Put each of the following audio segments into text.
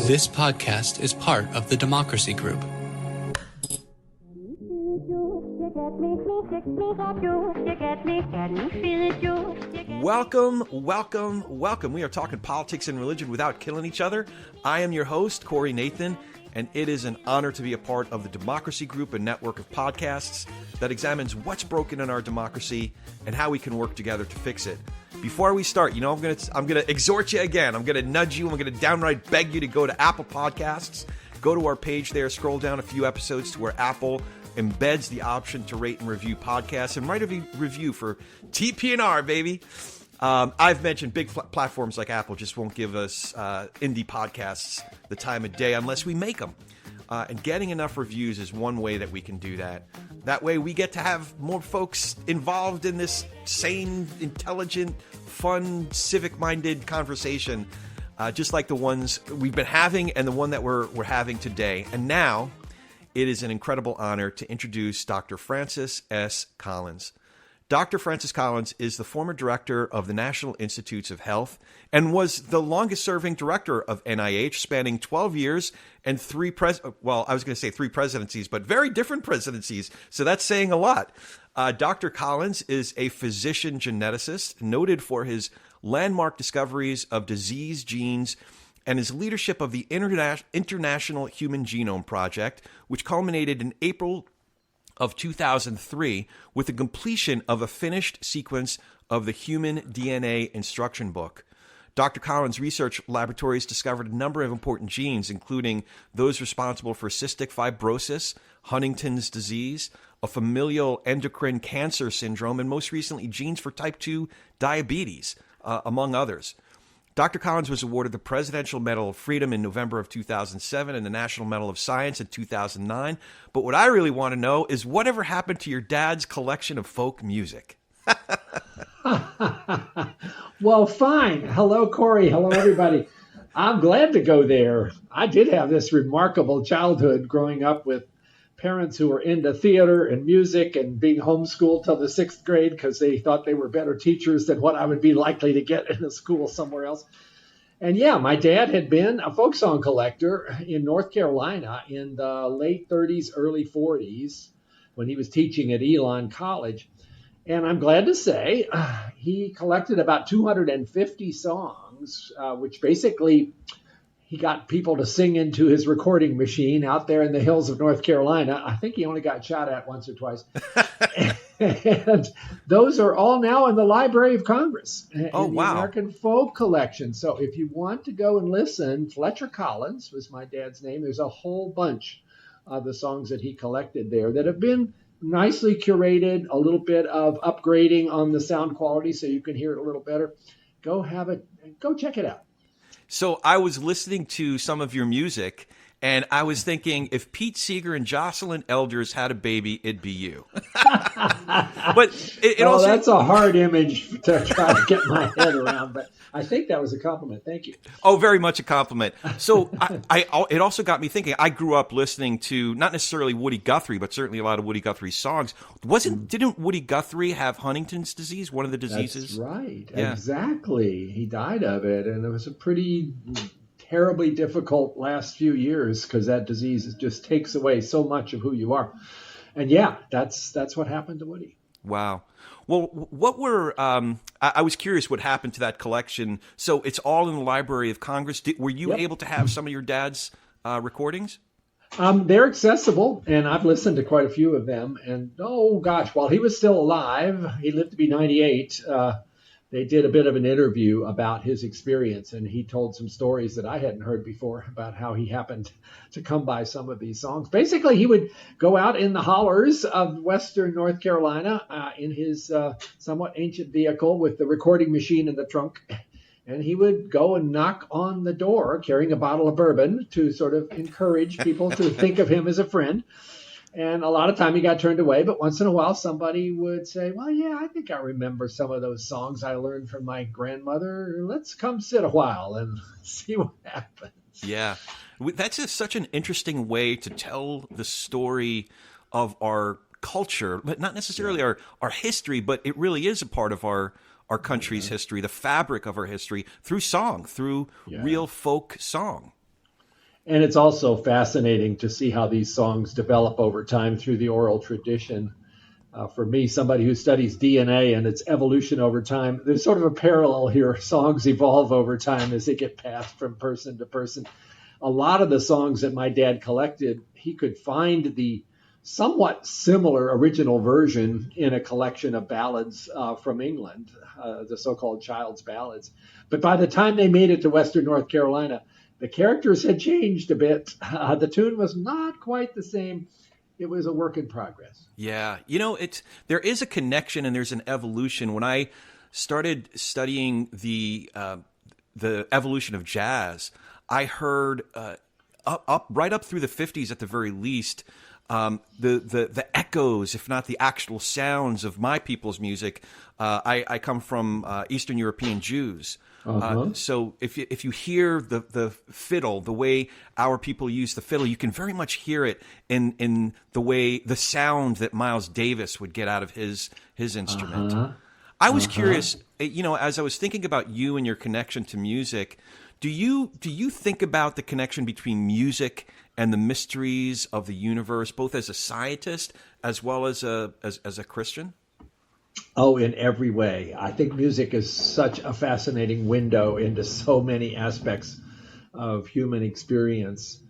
This podcast is part of the Democracy Group. Welcome. We are talking politics and religion without killing each other. I am your host, Corey Nathan, and it is an honor to be a part of the Democracy Group, a network of podcasts that examines what's broken in our democracy and how we can work together to fix it. Before we start, I'm gonna exhort you again. I'm gonna nudge you. I'm gonna downright beg you to go to Apple Podcasts. Go to our page there, scroll down a few episodes to where Apple embeds the option to rate and review podcasts, and write a review for TP&R, baby. I've mentioned big platforms like Apple just won't give us indie podcasts the time of day unless we make them. And getting enough reviews is one way that we can do that. That way we get to have more folks involved in this sane, intelligent, fun, civic-minded conversation, just like the ones we've been having and the one that we're having today. And now it is an incredible honor to introduce Dr. Francis S. Collins. Dr. Francis Collins is the former director of the National Institutes of Health and was the longest-serving director of N.I.H., spanning 12 years and three presidencies, but very different presidencies, so that's saying a lot. Dr. Collins is a physician geneticist noted for his landmark discoveries of disease genes and his leadership of the International Human Genome Project, which culminated in April of 2003 with the completion of a finished sequence of the Human DNA Instruction Book. Dr. Collins' research laboratories discovered a number of important genes, including those responsible for cystic fibrosis, Huntington's disease, a familial endocrine cancer syndrome, and most recently genes for type 2 diabetes, among others. Dr. Collins was awarded the Presidential Medal of Freedom in November of 2007 and the National Medal of Science in 2009. But what I really want to know is whatever happened to your dad's collection of folk music? Well, fine. Hello, Corey. Hello, everybody. I'm glad to go there. I did have this remarkable childhood growing up with parents who were into theater and music and being homeschooled till the 6th grade because they thought they were better teachers than what I would be likely to get in a school somewhere else. And yeah, my dad had been a folk song collector in North Carolina in the late 30s, early 40s when he was teaching at Elon College. And I'm glad to say he collected about 250 songs, which basically he got people to sing into his recording machine out there in the hills of North Carolina. I think he only got shot at once or twice. And those are all now in the Library of Congress in the American Folk Collection. So if you want to go and listen, Fletcher Collins was my dad's name. There's a whole bunch of the songs that he collected there that have been nicely curated, a little bit of upgrading on the sound quality so you can hear it a little better. Go check it out. So I was listening to some of your music, and I was thinking, if Pete Seeger and Jocelyn Elders had a baby, it'd be you. But it also... that's a hard image to try to get my head around, but I think that was a compliment. Thank you. Oh, very much a compliment. So it also got me thinking. I grew up listening to not necessarily Woody Guthrie, but certainly a lot of Woody Guthrie's songs. Didn't Woody Guthrie have Huntington's disease, one of the diseases? That's right. Yeah. Exactly. He died of it, and it was a pretty terribly difficult last few years because that disease just takes away so much of who you are. And yeah, that's what happened to Woody. Wow. Well, what were I was curious what happened to that collection. So it's all in the Library of Congress. Were you able to have some of your dad's recordings? They're accessible, and I've listened to quite a few of them. And oh gosh, while he was still alive, he lived to be 98. They did a bit of an interview about his experience, and he told some stories that I hadn't heard before about how he happened to come by some of these songs. Basically, he would go out in the hollers of western North Carolina in his somewhat ancient vehicle with the recording machine in the trunk, and he would go and knock on the door carrying a bottle of bourbon to sort of encourage people to think of him as a friend. And a lot of time he got turned away, but once in a while somebody would say, well, yeah, I think I remember some of those songs I learned from my grandmother. Let's come sit a while and see what happens. Yeah, that's just such an interesting way to tell the story of our culture, but not necessarily our history, but it really is a part of our our country's history, the fabric of our history through song, through real folk song. And it's also fascinating to see how these songs develop over time through the oral tradition. For me, somebody who studies DNA and its evolution over time, there's sort of a parallel here. Songs evolve over time as they get passed from person to person. A lot of the songs that my dad collected, he could find the somewhat similar original version in a collection of ballads from England, the so-called child's ballads. But by the time they made it to Western North Carolina, the characters had changed a bit. The tune was not quite the same. It was a work in progress. Yeah. There is a connection and there's an evolution. When I started studying the evolution of jazz, I heard right up through the 50s at the very least, the echoes, if not the actual sounds of my people's music. I come from Eastern European Jews. So if you hear the fiddle, the way our people use the fiddle, you can very much hear it in the sound that Miles Davis would get out of his instrument. I was curious, as I was thinking about you and your connection to music, do you think about the connection between music and the mysteries of the universe, both as a scientist as well as a Christian? Oh, in every way. I think music is such a fascinating window into so many aspects of human experience.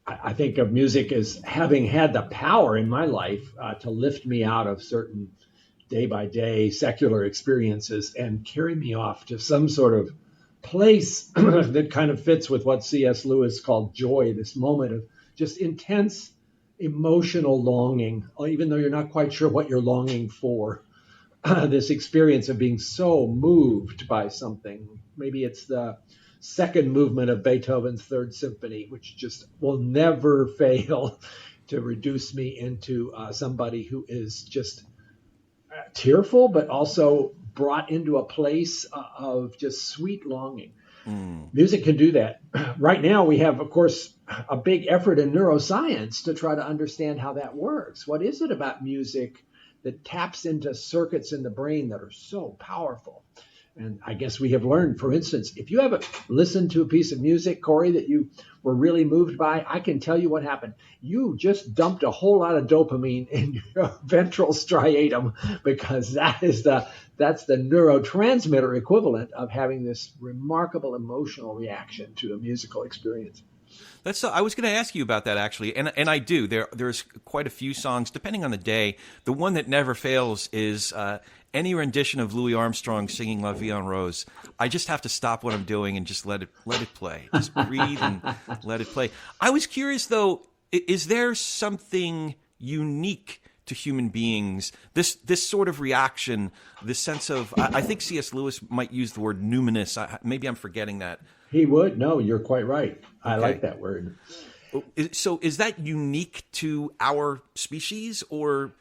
I think of music as having had the power in my life to lift me out of certain day-by-day secular experiences and carry me off to some sort of place that kind of fits with what C.S. Lewis called joy, this moment of just intense emotional longing, even though you're not quite sure what you're longing for. This experience of being so moved by something. Maybe it's the second movement of Beethoven's Third Symphony, which just will never fail to reduce me into somebody who is just tearful, but also brought into a place of just sweet longing. Music can do that. Right now, we have, of course, a big effort in neuroscience to try to understand how that works. What is it about music that taps into circuits in the brain that are so powerful? And I guess we have learned, for instance, if you haven't listened to a piece of music, Corey, that you were really moved by, I can tell you what happened. You just dumped a whole lot of dopamine in your ventral striatum, because that's the neurotransmitter equivalent of having this remarkable emotional reaction to a musical experience. I was going to ask you about that, actually, and I do. There's quite a few songs, depending on the day. The one that never fails is any rendition of Louis Armstrong singing La Vie en Rose. I just have to stop what I'm doing and just let it play. Just breathe and let it play. I was curious, though, is there something unique to human beings, this sort of reaction, this sense of, I think C.S. Lewis might use the word numinous. Maybe I'm forgetting that. He would. No, you're quite right. I like that word. So is that unique to our species, or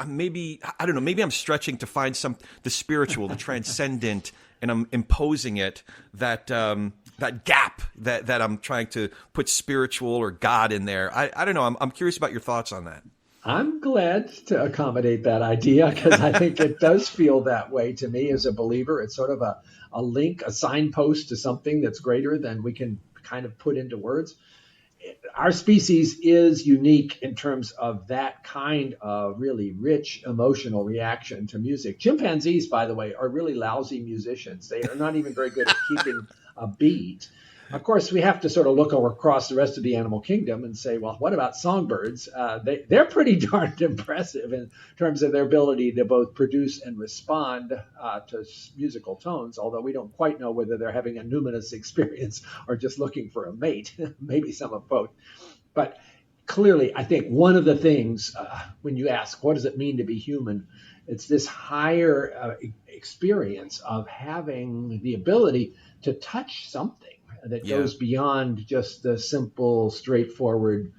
maybe, I don't know, maybe I'm stretching to find the spiritual, the transcendent, and I'm imposing it, that gap that I'm trying to put spiritual or God in there. I don't know. I'm curious about your thoughts on that. I'm glad to accommodate that idea, because I think it does feel that way to me as a believer. It's sort of a link, a signpost to something that's greater than we can kind of put into words. Our species is unique in terms of that kind of really rich emotional reaction to music. Chimpanzees, by the way, are really lousy musicians. They are not even very good at keeping a beat. Of course, we have to sort of look across the rest of the animal kingdom and say, well, what about songbirds? They're pretty darned impressive in terms of their ability to both produce and respond to musical tones, although we don't quite know whether they're having a numinous experience or just looking for a mate, maybe some of both. But clearly, I think one of the things, when you ask, what does it mean to be human? It's this higher experience of having the ability to touch something that goes beyond just the simple, straightforward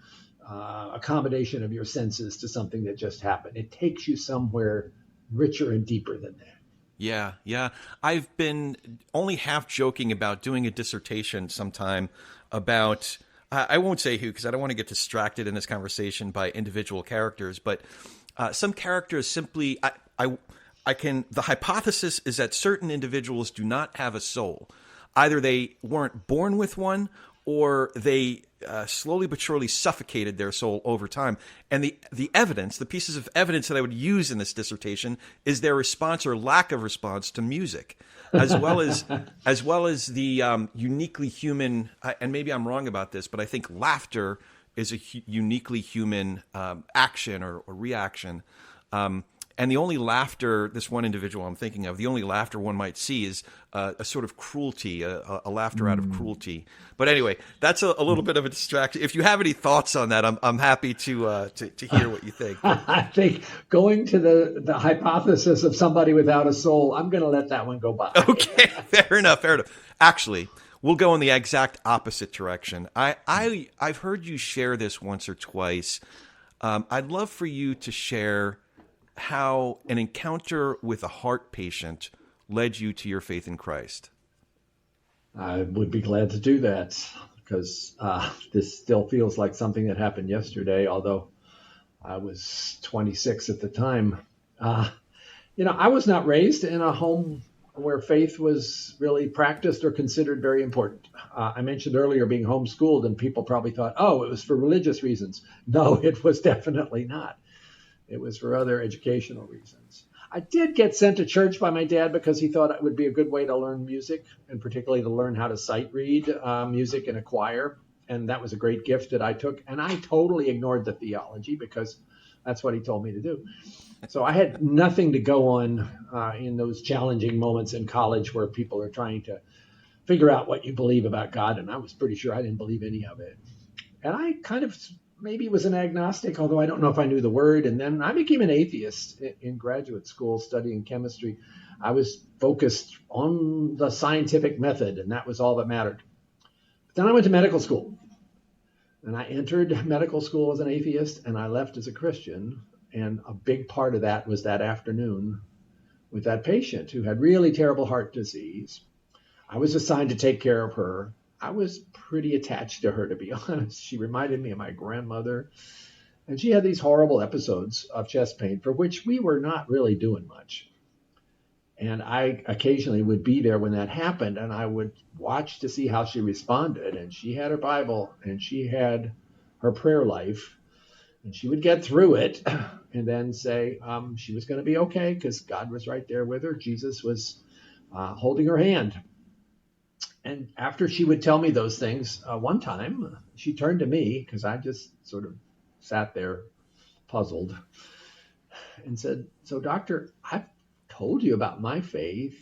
accommodation of your senses to something that just happened. It takes you somewhere richer and deeper than that. Yeah. I've been only half joking about doing a dissertation sometime about, I won't say who, because I don't want to get distracted in this conversation by individual characters, but some characters simply, the hypothesis is that certain individuals do not have a soul. Either they weren't born with one, or they slowly but surely suffocated their soul over time. And the evidence, the pieces of evidence that I would use in this dissertation, is their response or lack of response to music, as well as the uniquely human. And maybe I'm wrong about this, but I think laughter is a uniquely human action or reaction. And the only laughter, this one individual I'm thinking of, the only laughter one might see is a sort of cruelty, a laughter out of cruelty. But anyway, that's a little bit of a distraction. If you have any thoughts on that, I'm happy to hear what you think. I think going to the hypothesis of somebody without a soul, I'm going to let that one go by. Okay, fair enough. Actually, we'll go in the exact opposite direction. I've heard you share this once or twice. I'd love for you to share how an encounter with a heart patient led you to your faith in Christ. I would be glad to do that, because this still feels like something that happened yesterday, although I was 26 at the time. I was not raised in a home where faith was really practiced or considered very important. I mentioned earlier being homeschooled, and people probably thought, oh, it was for religious reasons. No, it was definitely not. It was for other educational reasons. I did get sent to church by my dad because he thought it would be a good way to learn music, and particularly to learn how to sight read music in a choir. And that was a great gift that I took. And I totally ignored the theology because that's what he told me to do. So I had nothing to go on in those challenging moments in college where people are trying to figure out what you believe about God. And I was pretty sure I didn't believe any of it. And I kind of maybe was an agnostic, although I don't know if I knew the word. And then I became an atheist in graduate school studying chemistry. I was focused on the scientific method, and that was all that mattered. But then I went to medical school, and I entered medical school as an atheist, and I left as a Christian. And a big part of that was that afternoon with that patient who had really terrible heart disease. I was assigned to take care of her. I was pretty attached to her, to be honest. She reminded me of my grandmother. And she had these horrible episodes of chest pain for which we were not really doing much. And I occasionally would be there when that happened, and I would watch to see how she responded. And she had her Bible, and she had her prayer life, and she would get through it and then say she was going to be okay because God was right there with her. Jesus was holding her hand. And after she would tell me those things, one time she turned to me, because I just sort of sat there puzzled, and said, so doctor, I've told you about my faith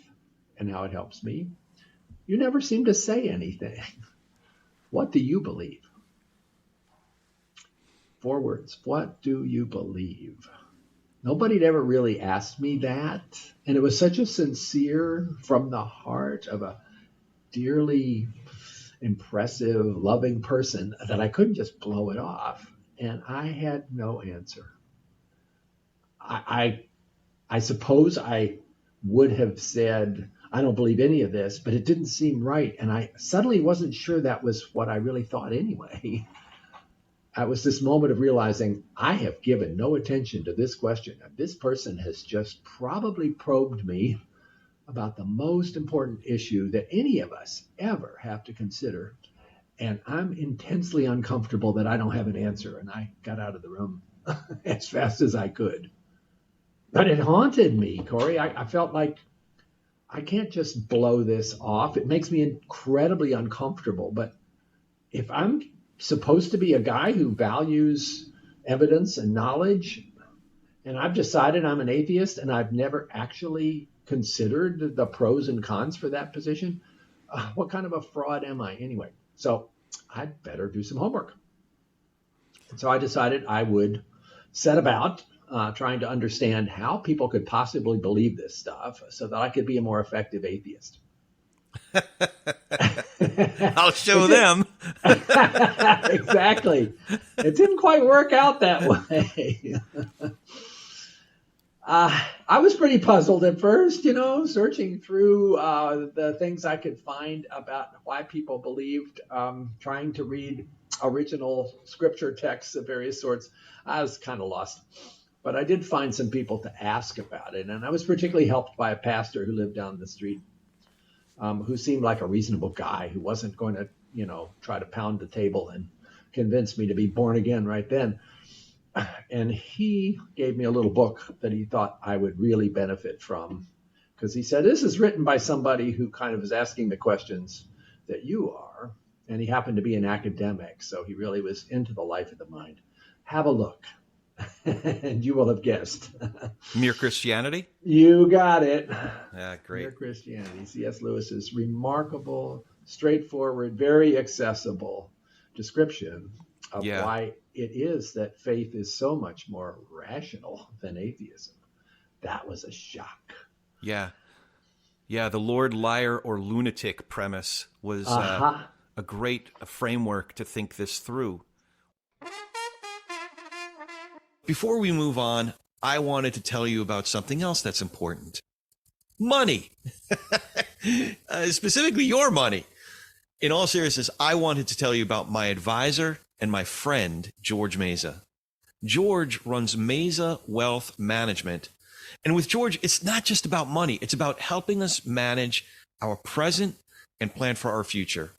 and how it helps me. You never seem to say anything. What do you believe? 4 words. What do you believe? Nobody had ever really asked me that. And it was such a sincere, from the heart of a dearly impressive, loving person that I couldn't just blow it off. And I had no answer. I suppose I would have said, I don't believe any of this, but it didn't seem right. And I suddenly wasn't sure that was what I really thought anyway. It was this moment of realizing I have given no attention to this question. This person has just probably probed me about the most important issue that any of us ever have to consider. And I'm intensely uncomfortable that I don't have an answer. And I got out of the room as fast as I could. But it haunted me, Corey. I felt like I can't just blow this off. It makes me incredibly uncomfortable. But if I'm supposed to be a guy who values evidence and knowledge, and I've decided I'm an atheist and I've never actually considered the pros and cons for that position, what kind of a fraud am I anyway? So I'd better do some homework. And so I decided I would set about trying to understand how people could possibly believe this stuff so that I could be a more effective atheist. I'll show them. Exactly. It didn't quite work out that way. I was pretty puzzled at first, searching through the things I could find about why people believed, trying to read original scripture texts of various sorts. I was kind of lost. But I did find some people to ask about it. And I was particularly helped by a pastor who lived down the street, who seemed like a reasonable guy who wasn't going to, try to pound the table and convince me to be born again right then. And he gave me a little book that he thought I would really benefit from, because he said, this is written by somebody who kind of is asking the questions that you are. And he happened to be an academic, so he really was into the life of the mind. Have a look, and you will have guessed. Mere Christianity? You got it. Yeah, great. Mere Christianity. C.S. Lewis's remarkable, straightforward, very accessible description of why it is that faith is so much more rational than atheism. That was a shock. Yeah. Yeah, the Lord, liar, or lunatic premise was a great framework to think this through. Before we move on, I wanted to tell you about something else that's important. Money. Specifically your money. In all seriousness, I wanted to tell you about my advisor and my friend, George Meza. George runs Meza Wealth Management. And with George, it's not just about money. It's about helping us manage our present and plan for our future.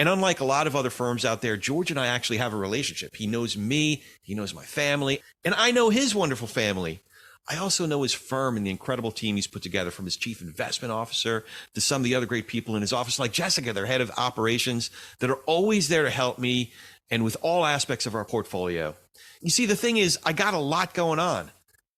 And unlike a lot of other firms out there, George and I actually have a relationship. He knows me, he knows my family, and I know his wonderful family. I also know his firm and the incredible team he's put together, from his chief investment officer to some of the other great people in his office, like Jessica, their head of operations, that are always there to help me and with all aspects of our portfolio. You see, the thing is, I got a lot going on.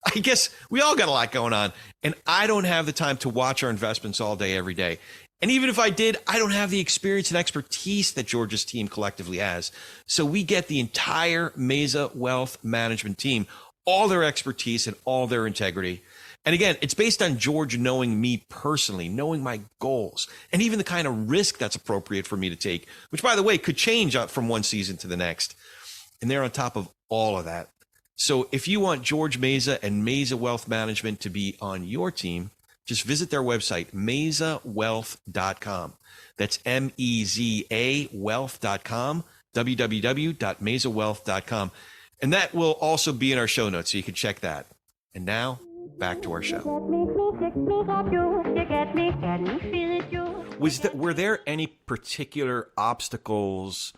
I guess we all got a lot going on, and I don't have the time to watch our investments all day, every day. And even if I did, I don't have the experience and expertise that George's team collectively has. So we get the entire Meza Wealth Management team, all their expertise and all their integrity. And again, it's based on George knowing me personally, knowing my goals, and even the kind of risk that's appropriate for me to take, which, by the way, could change from one season to the next. And they're on top of all of that. So if you want George Meza and Meza Wealth Management to be on your team, just visit their website, mezawealth.com. That's MEZA wealth.com, www.mezawealth.com. And that will also be in our show notes, so you can check that. And now, back to our show. Were there any particular obstacles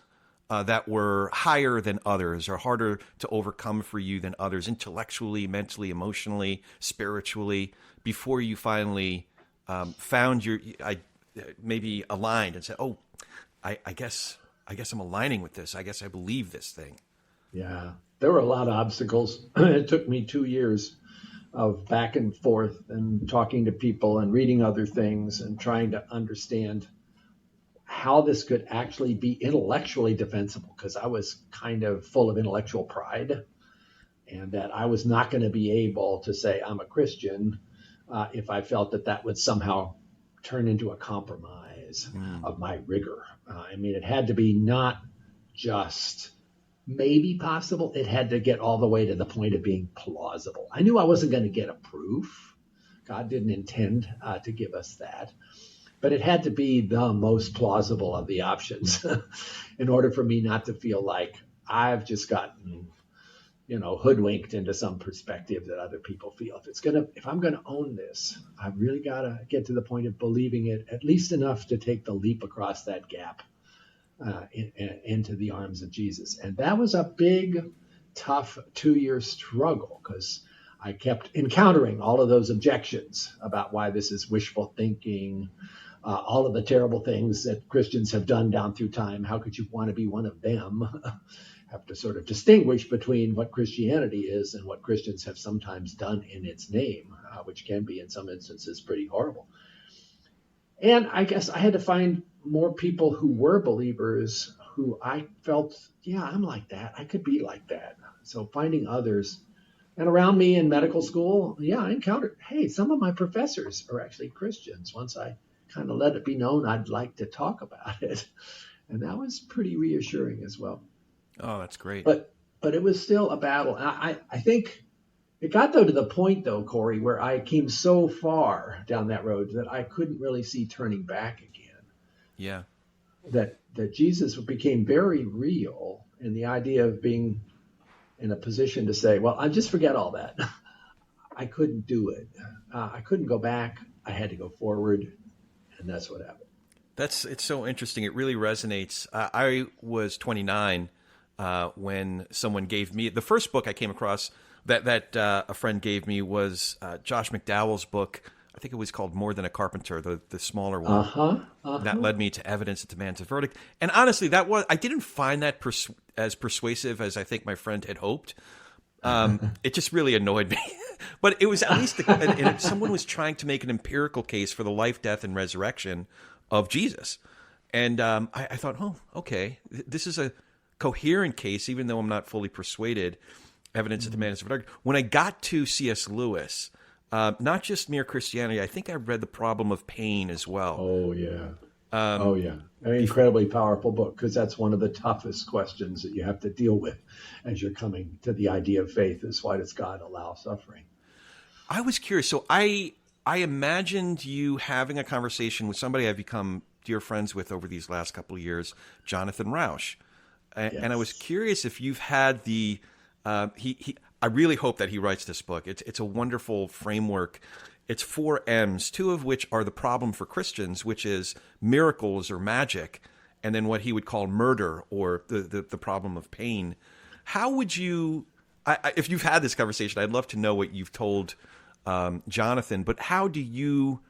that were higher than others, or harder to overcome for you than others, intellectually, mentally, emotionally, spiritually, before you finally found maybe aligned and said, "Oh, I guess I'm aligning with this. I guess I believe this thing." Yeah, there were a lot of obstacles. It took me 2 years of back and forth and talking to people and reading other things and trying to understand how this could actually be intellectually defensible, because I was kind of full of intellectual pride, and that I was not going to be able to say I'm a Christian if I felt that would somehow turn into a compromise of my rigor. It had to be not just maybe possible. It had to get all the way to the point of being plausible. I knew I wasn't going to get a proof. God didn't intend to give us that. But it had to be the most plausible of the options in order for me not to feel like I've just gotten, hoodwinked into some perspective that other people feel. If I'm going to own this, I've really got to get to the point of believing it, at least enough to take the leap across that gap into the arms of Jesus. And that was a big, tough 2-year struggle, because I kept encountering all of those objections about why this is wishful thinking, all of the terrible things that Christians have done down through time. How could you want to be one of them? Have to sort of distinguish between what Christianity is and what Christians have sometimes done in its name, which can be in some instances pretty horrible. And I guess I had to find more people who were believers who I felt, yeah, I'm like that. I could be like that. So finding others. And around me in medical school, I encountered, hey, some of my professors are actually Christians. Once I kind of let it be known I'd like to talk about it. And that was pretty reassuring as well. Oh, that's great. But it was still a battle. I think it got to the point, though, Corey, where I came so far down that road that I couldn't really see turning back again. Yeah. That Jesus became very real, and the idea of being in a position to say, well, I just forget all that. I couldn't do it. I couldn't go back. I had to go forward. And that's what happened. It's so interesting. It really resonates. I was 29 when someone gave me the first book I came across that a friend gave me was Josh McDowell's book. I think it was called More Than a Carpenter, the smaller one. That led me to Evidence That Demands a Verdict. And honestly, I didn't find that as persuasive as I think my friend had hoped. It just really annoyed me. But it was at least someone was trying to make an empirical case for the life, death, and resurrection of Jesus. And I thought, oh, okay, this is a coherent case, even though I'm not fully persuaded. Evidence That Demands a Verdict. When I got to C.S. Lewis, not just Mere Christianity, I think I read The Problem of Pain as well. Oh, yeah. An incredibly powerful book, because that's one of the toughest questions that you have to deal with as you're coming to the idea of faith is, why does God allow suffering? I was curious. So I imagined you having a conversation with somebody I've become dear friends with over these last couple of years, Jonathan Rauch. Yes. And I was curious if you've had the I really hope that he writes this book. It's a wonderful framework. It's 4 M's, 2 of which are the problem for Christians, which is miracles or magic, and then what he would call murder or the problem of pain. How would you, if you've had this conversation, I'd love to know what you've told Jonathan, but how do you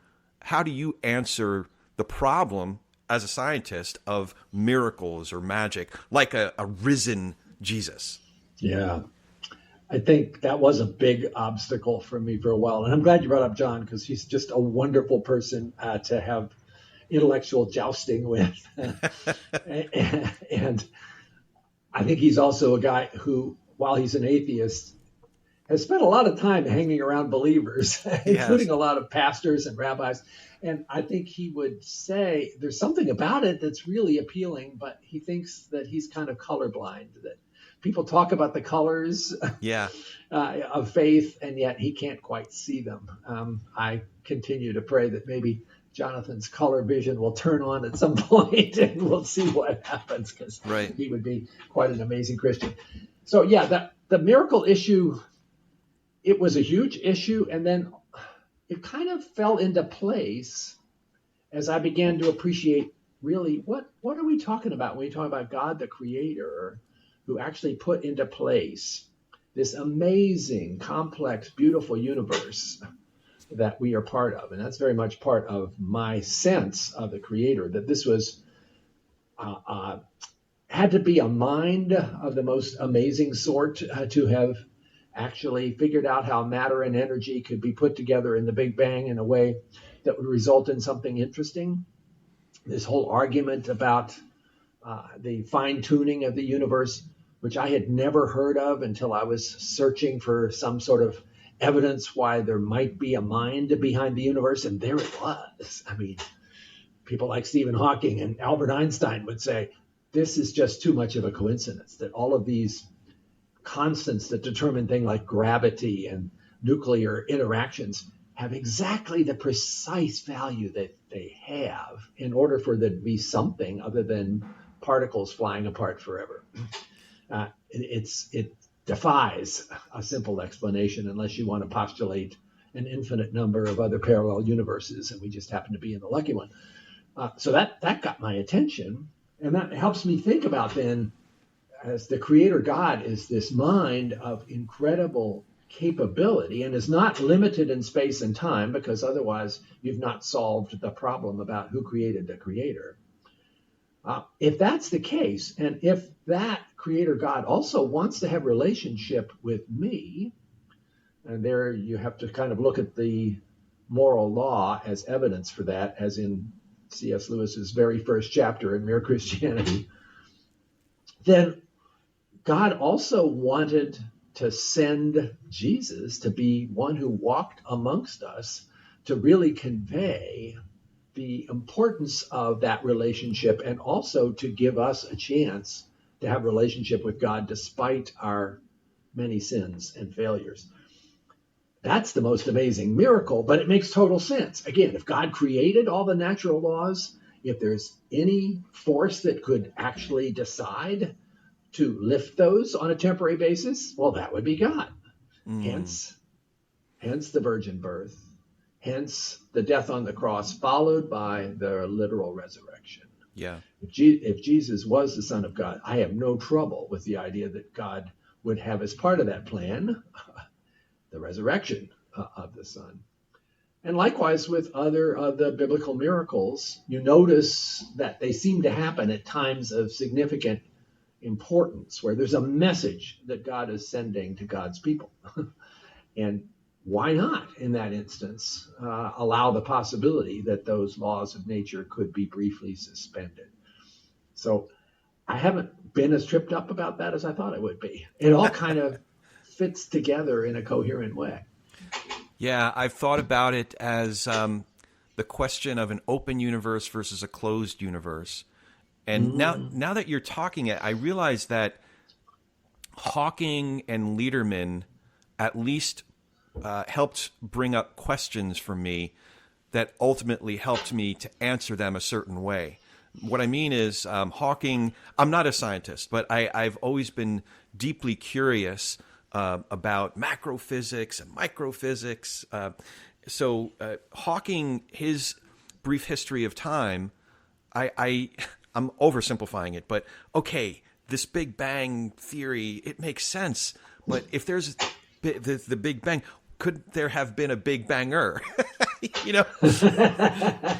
answer the problem as a scientist of miracles or magic, like a risen Jesus? Yeah, I think that was a big obstacle for me for a while. And I'm glad you brought up John, because he's just a wonderful person to have intellectual jousting with. And I think he's also a guy who, while he's an atheist, has spent a lot of time hanging around believers, including a lot of pastors and rabbis. And I think he would say there's something about it that's really appealing, but he thinks that he's kind of colorblind, that people talk about the colors of faith, and yet he can't quite see them. I continue to pray that maybe Jonathan's color vision will turn on at some point, and we'll see what happens, because he would be quite an amazing Christian. So the miracle issue, it was a huge issue, and then it kind of fell into place as I began to appreciate really what are we talking about when we talk about God the Creator, who actually put into place this amazing, complex, beautiful universe that we are part of. And that's very much part of my sense of the Creator, that this was had to be a mind of the most amazing sort to have actually figured out how matter and energy could be put together in the Big Bang in a way that would result in something interesting. This whole argument about the fine-tuning of the universe, which I had never heard of until I was searching for some sort of evidence why there might be a mind behind the universe, and there it was. I mean, people like Stephen Hawking and Albert Einstein would say, this is just too much of a coincidence, that all of these constants that determine things like gravity and nuclear interactions have exactly the precise value that they have in order for there to be something other than particles flying apart forever. It defies a simple explanation unless you want to postulate an infinite number of other parallel universes, and we just happen to be in the lucky one. So that got my attention, and that helps me think about then, as the Creator God is this mind of incredible capability and is not limited in space and time, because otherwise you've not solved the problem about who created the Creator. If that's the case, and if that Creator God also wants to have relationship with me, and there you have to kind of look at the moral law as evidence for that, as in C.S. Lewis's very first chapter in Mere Christianity, then God also wanted to send Jesus to be one who walked amongst us to really convey the importance of that relationship, and also to give us a chance to have a relationship with God despite our many sins and failures. That's the most amazing miracle, but it makes total sense. Again, if God created all the natural laws, if there's any force that could actually decide to lift those on a temporary basis, well, that would be God. Hence the virgin birth, hence the death on the cross, followed by the literal resurrection. Yeah. If Jesus was the Son of God, I have no trouble with the idea that God would have as part of that plan the resurrection of the Son. And likewise with other of the biblical miracles, you notice that they seem to happen at times of significant importance, where there's a message that God is sending to God's people. And why not, in that instance, allow the possibility that those laws of nature could be briefly suspended? So I haven't been as tripped up about that as I thought it would be. It all kind of fits together in a coherent way. Yeah, I've thought about it as the question of an open universe versus a closed universe. And now that you're talking it, I realize that Hawking and Lederman at least helped bring up questions for me that ultimately helped me to answer them a certain way. What I mean is Hawking, I'm not a scientist, but I've always been deeply curious about macrophysics and microphysics. So Hawking, his brief history of time, I'm oversimplifying it, but okay, this Big Bang theory, it makes sense. But if there's the Big Bang, could there have been a Big Banger? You know,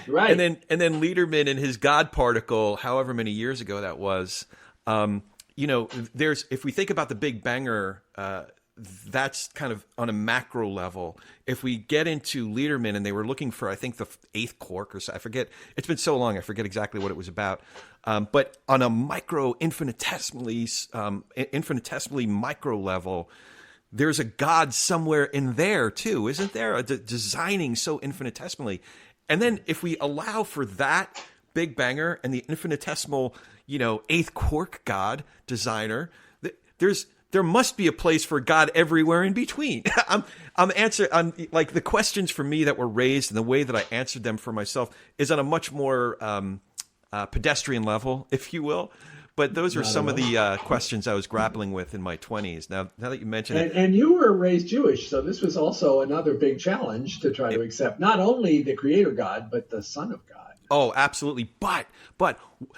right? And then Lederman and his God particle, however many years ago that was. You know, if we think about the Big Banger, that's kind of on a macro level. If we get into Lederman, and they were looking for, I think, the eighth quark, or so, I forget. It's been so long, I forget exactly what it was about. But on a infinitesimally micro level, there's a God somewhere in there too, isn't there? Designing so infinitesimally. And then if we allow for that Big Banger and the infinitesimal, eighth quark God designer, there must be a place for God everywhere in between. I'm like the questions for me that were raised and the way that I answered them for myself is on a much more pedestrian level, if you will. But those are some of the questions I was grappling with in my 20s. Now that you mention it. And you were raised Jewish, so this was also another big challenge to try to accept not only the Creator God, but the Son of God. Oh, absolutely. But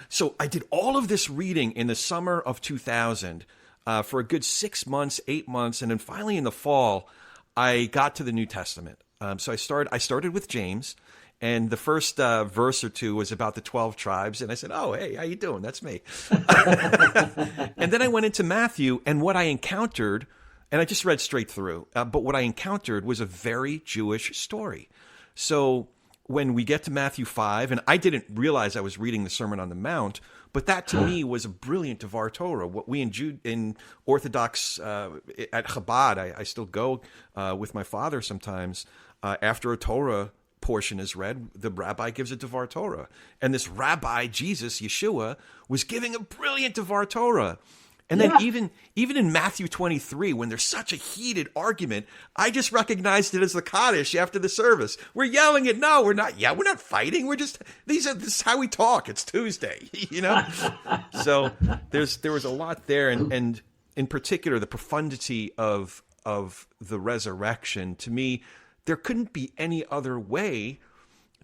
so I did all of this reading in the summer of 2000 for a good 6 months, 8 months. And then finally in the fall, I got to the New Testament. So I started with James. And the first verse or two was about the 12 tribes. And I said, oh, hey, how you doing? That's me. And then I went into Matthew, and what I encountered, and I just read straight through, but what I encountered was a very Jewish story. So when we get to Matthew 5, and I didn't realize I was reading the Sermon on the Mount, but that to me was a brilliant Devar Torah. What we in Orthodox, at Chabad, I still go with my father sometimes after a Torah portion is read, the rabbi gives a Devar Torah. And this rabbi, Jesus, Yeshua, was giving a brilliant Devar Torah. And then even in Matthew 23, when there's such a heated argument, I just recognized it as the Kaddish after the service. We're yelling it. No, we're not. Yeah, we're not fighting. We're just, this is how we talk. It's Tuesday, So there was a lot there. And in particular, the profundity of the resurrection, to me, there couldn't be any other way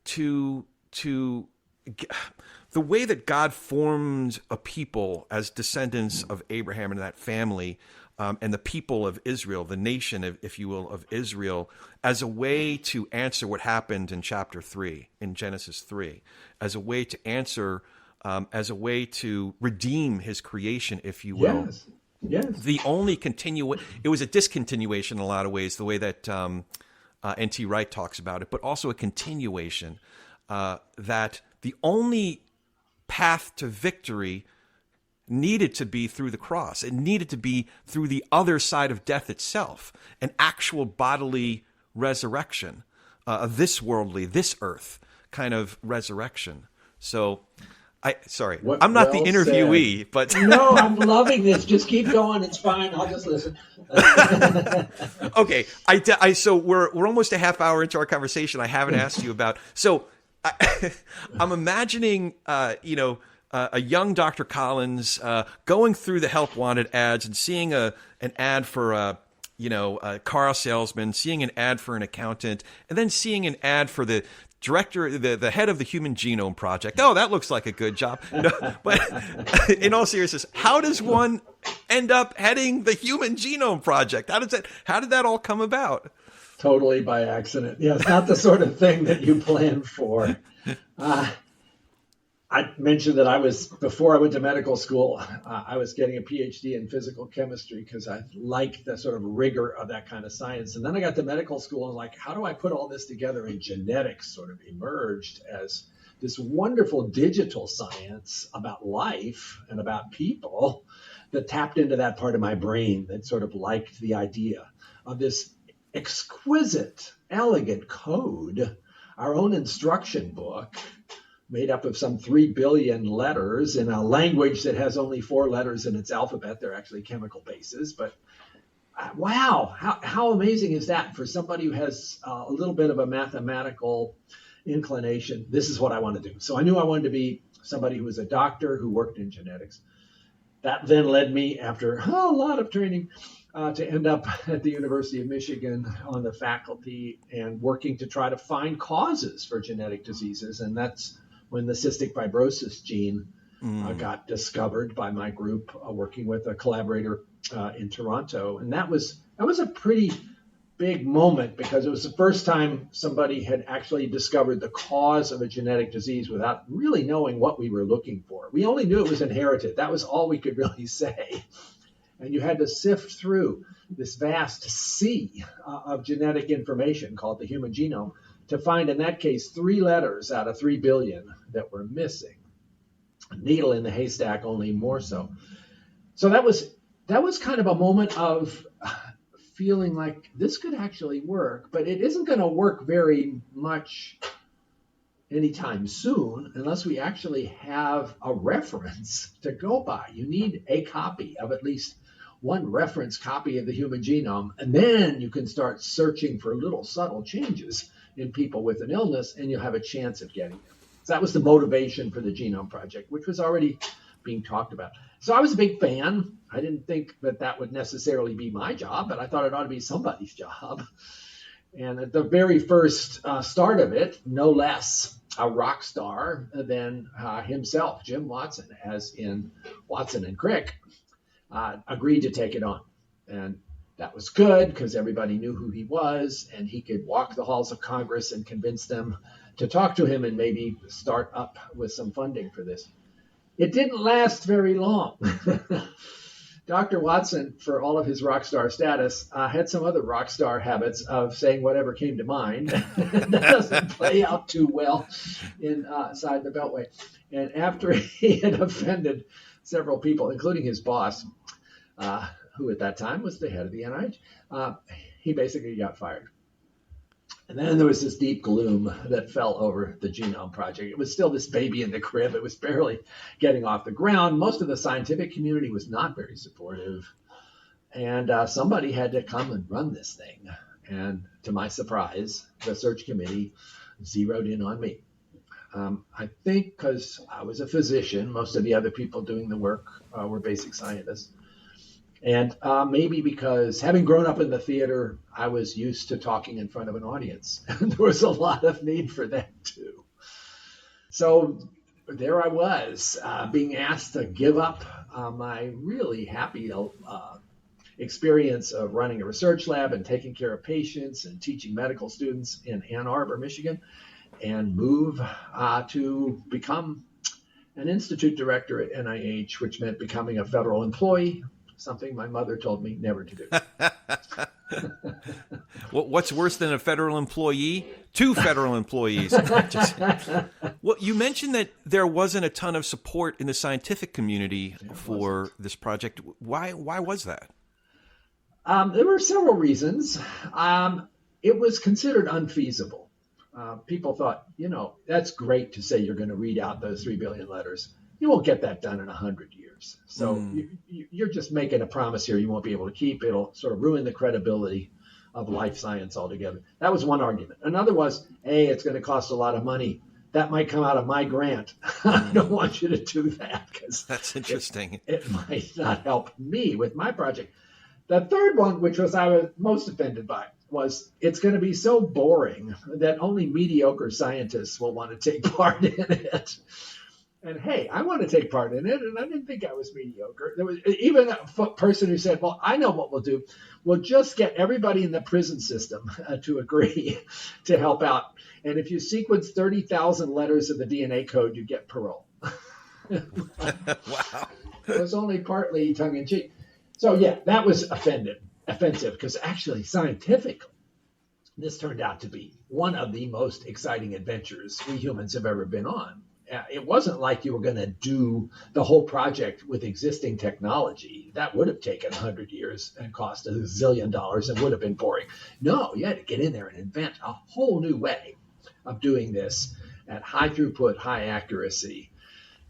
to the way that God formed a people as descendants of Abraham and that family, and the people of Israel, the nation, if you will, of Israel, as a way to answer what happened in chapter 3, in Genesis 3, as a way to answer, as a way to redeem his creation, if you will. Yes. The only it was a discontinuation in a lot of ways, the way that N.I.H talks about it, but also a continuation, that the only path to victory needed to be through the cross. It needed to be through the other side of death itself, an actual bodily resurrection, this worldly, this earth kind of resurrection. So, I'm not the interviewee, said. but no, I'm loving this. Just keep going. It's fine. I'll just listen. Okay, so we're almost a half hour into our conversation. I haven't asked you about. So I'm imagining, a young Dr. Collins going through the help wanted ads and seeing an ad for a car salesman, seeing an ad for an accountant, and then seeing an ad for the director, the head of the Human Genome Project. Oh, that looks like a good job. No, but in all seriousness, how does one end up heading the Human Genome Project? How did that all come about? Totally by accident. Yeah, it's not the sort of thing that you plan for. I mentioned that before I went to medical school, I was getting a PhD in physical chemistry because I liked the sort of rigor of that kind of science. And then I got to medical school and like, how do I put all this together? And genetics sort of emerged as this wonderful digital science about life and about people that tapped into that part of my brain that sort of liked the idea of this exquisite, elegant code, our own instruction book, made up of some 3 billion letters in a language that has only 4 letters in its alphabet. They're actually chemical bases. But wow, how amazing is that for somebody who has a little bit of a mathematical inclination? This is what I want to do. So I knew I wanted to be somebody who was a doctor who worked in genetics. That then led me, after a lot of training, to end up at the University of Michigan on the faculty and working to try to find causes for genetic diseases. And that's when the cystic fibrosis gene got discovered by my group, working with a collaborator in Toronto. And that was a pretty big moment because it was the first time somebody had actually discovered the cause of a genetic disease without really knowing what we were looking for. We only knew it was inherited. That was all we could really say. And you had to sift through this vast sea of genetic information called the human genome to find, in that case, 3 letters out of 3 billion that were missing. A needle in the haystack, only more so. So that was kind of a moment of feeling like this could actually work, but it isn't going to work very much anytime soon unless we actually have a reference to go by. You need a copy of at least one reference copy of the human genome, and then you can start searching for little subtle changes in people with an illness, and you'll have a chance of getting them. So that was the motivation for the Genome Project, which was already being talked about. So I was a big fan. I didn't think that would necessarily be my job, but I thought it ought to be somebody's job. And at the very first start of it, no less a rock star than himself, Jim Watson, as in Watson and Crick, agreed to take it on. And that was good because everybody knew who he was, and he could walk the halls of Congress and convince them to talk to him and maybe start up with some funding for this. It didn't last very long. Dr. Watson, for all of his rock star status, had some other rock star habits of saying whatever came to mind. That doesn't play out too well inside the Beltway. And after he had offended several people, including his boss, who at that time was the head of the N.I.H, he basically got fired. And then there was this deep gloom that fell over the Genome Project. It was still this baby in the crib. It was barely getting off the ground. Most of the scientific community was not very supportive. And somebody had to come and run this thing. And to my surprise, the search committee zeroed in on me. I think because I was a physician, most of the other people doing the work were basic scientists. And maybe because having grown up in the theater, I was used to talking in front of an audience. And there was a lot of need for that too. So there I was, being asked to give up my really happy experience of running a research lab and taking care of patients and teaching medical students in Ann Arbor, Michigan, and move to become an institute director at N.I.H, which meant becoming a federal employee, something my mother told me never to do. What's worse than a federal employee? 2 federal employees. Well, you mentioned that there wasn't a ton of support in the scientific community for this project. Why was that? There were several reasons. It was considered unfeasible. People thought, that's great to say you're going to read out those 3 billion letters. You won't get that done in 100 years. So you're just making a promise here you won't be able to keep. It'll sort of ruin the credibility of life science altogether. That was one argument. Another was, it's going to cost a lot of money that might come out of my grant. I don't want you to do that because That's interesting. it might not help me with my project. The third one, which I was most offended by, was it's going to be so boring that only mediocre scientists will want to take part in it. And hey, I want to take part in it, and I didn't think I was mediocre. There was even a person who said, well, I know what we'll do. We'll just get everybody in the prison system to agree to help out. And if you sequence 30,000 letters of the DNA code, you get parole. Wow. It was only partly tongue-in-cheek. So yeah, that was offensive, because actually scientifically, this turned out to be one of the most exciting adventures we humans have ever been on. It wasn't like you were going to do the whole project with existing technology. That would have taken 100 years and cost $1 zillion and would have been boring. No, you had to get in there and invent a whole new way of doing this at high throughput, high accuracy.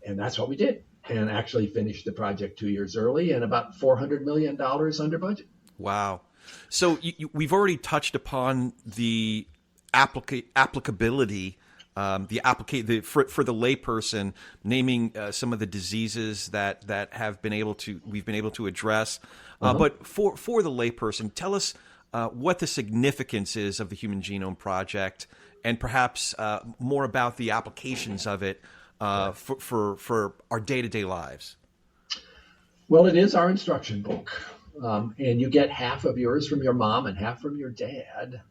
And that's what we did, and actually finished the project 2 years early and about $400 million under budget. Wow. So we've already touched upon the applicability, for the layperson, naming some of the diseases that we've been able to address. But for the layperson, tell us what the significance is of the Human Genome Project, and perhaps more about the applications of it for our day-to-day lives. Well, it is our instruction book, and you get half of yours from your mom and half from your dad.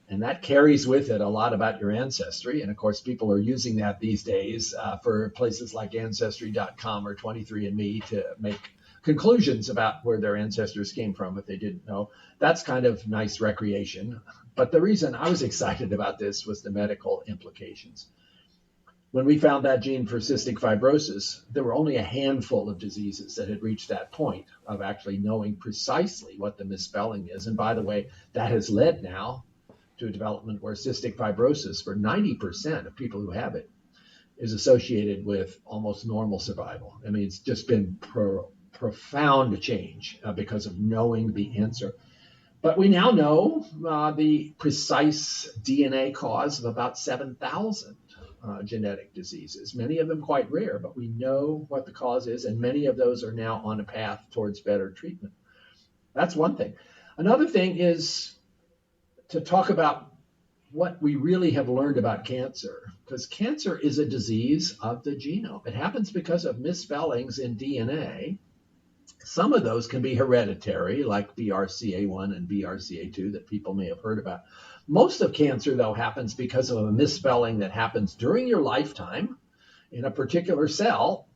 And that carries with it a lot about your ancestry. And of course, people are using that these days for places like Ancestry.com or 23andMe to make conclusions about where their ancestors came from if they didn't know. That's kind of nice recreation. But the reason I was excited about this was the medical implications. When we found that gene for cystic fibrosis, there were only a handful of diseases that had reached that point of actually knowing precisely what the misspelling is. And by the way, that has led now to a development where cystic fibrosis, for 90% of people who have it, is associated with almost normal survival. I mean, it's just been profound change because of knowing the answer. But we now know the precise DNA cause of about 7,000 genetic diseases, many of them quite rare, but we know what the cause is, and many of those are now on a path towards better treatment. That's one thing. Another thing is to talk about what we really have learned about cancer, because cancer is a disease of the genome. It happens because of misspellings in DNA. Some of those can be hereditary, like BRCA1 and BRCA2 that people may have heard about. Most of cancer, though, happens because of a misspelling that happens during your lifetime in a particular cell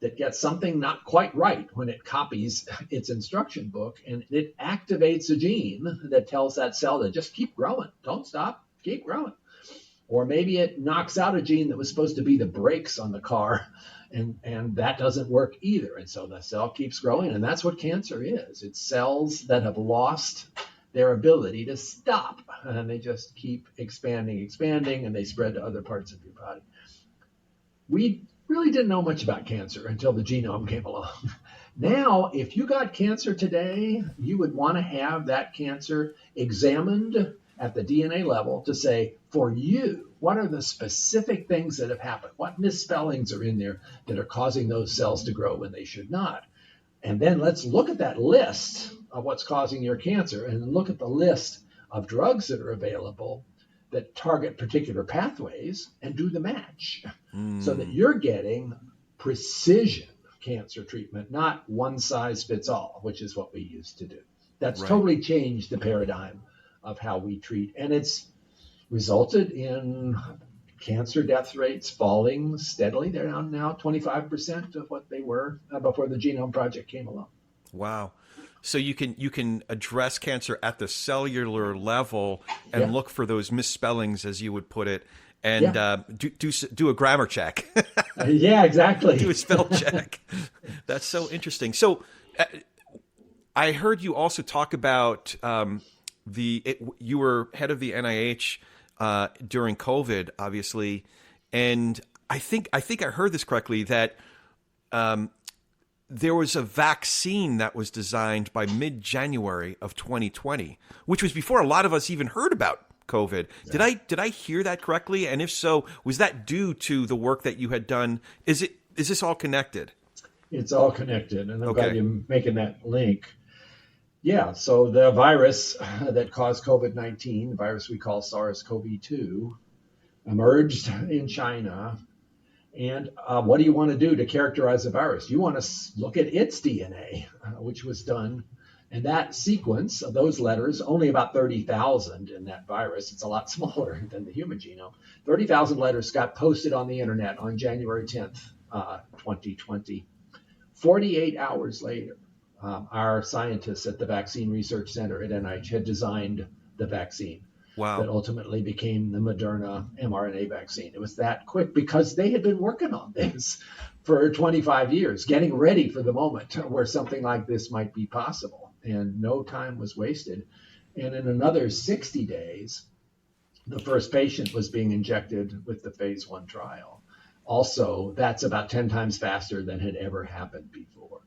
that gets something not quite right when it copies its instruction book, and it activates a gene that tells that cell to just keep growing. Don't stop, keep growing. Or maybe it knocks out a gene that was supposed to be the brakes on the car, and that doesn't work either. And so the cell keeps growing, and that's what cancer is. It's cells that have lost their ability to stop, and they just keep expanding, and they spread to other parts of your body. We really didn't know much about cancer until the genome came along. Now, if you got cancer today, you would want to have that cancer examined at the DNA level to say, for you, what are the specific things that have happened? What misspellings are in there that are causing those cells to grow when they should not? And then let's look at that list of what's causing your cancer and look at the list of drugs that are available that target particular pathways and do the match so that you're getting precision cancer treatment, not one size fits all, which is what we used to do. That's right. Totally changed the paradigm of how we treat. And it's resulted in cancer death rates falling steadily. They're now 25% of what they were before the Genome Project came along. Wow. So you can address cancer at the cellular level and look for those misspellings, as you would put it, and do a grammar check. Yeah, exactly. Do a spell check. That's so interesting. So I heard you also talk about you were head of the N.I.H. During COVID, obviously, and I think I heard this correctly that there was a vaccine that was designed by mid-January of 2020, which was before a lot of us even heard about COVID. Did I hear that correctly? And if so, was that due to the work that you had done? Is this all connected? It's all connected, and I'm Okay. glad you're making that link. Yeah, so the virus that caused COVID-19, the virus we call SARS-CoV-2, emerged in China. And what do you want to do to characterize a virus? You want to look at its DNA, which was done. And that sequence of those letters, only about 30,000 in that virus. It's a lot smaller than the human genome. 30,000 letters got posted on the internet on January 10th, 2020. 48 hours later, our scientists at the Vaccine Research Center at N.I.H had designed the vaccine that ultimately became the Moderna mRNA vaccine. It was that quick because they had been working on this for 25 years, getting ready for the moment where something like this might be possible. And no time was wasted. And in another 60 days, the first patient was being injected with the phase 1 trial. Also, that's about 10 times faster than had ever happened before.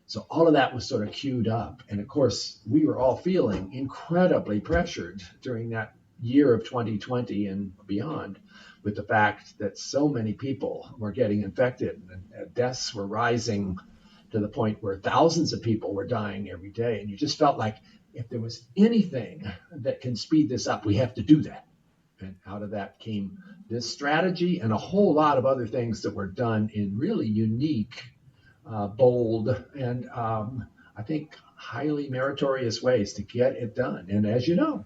So all of that was sort of queued up. And of course, we were all feeling incredibly pressured during that year of 2020 and beyond with the fact that so many people were getting infected and deaths were rising to the point where thousands of people were dying every day. And you just felt like if there was anything that can speed this up, we have to do that. And out of that came this strategy and a whole lot of other things that were done in really unique, bold, and I think highly meritorious ways to get it done. And as you know,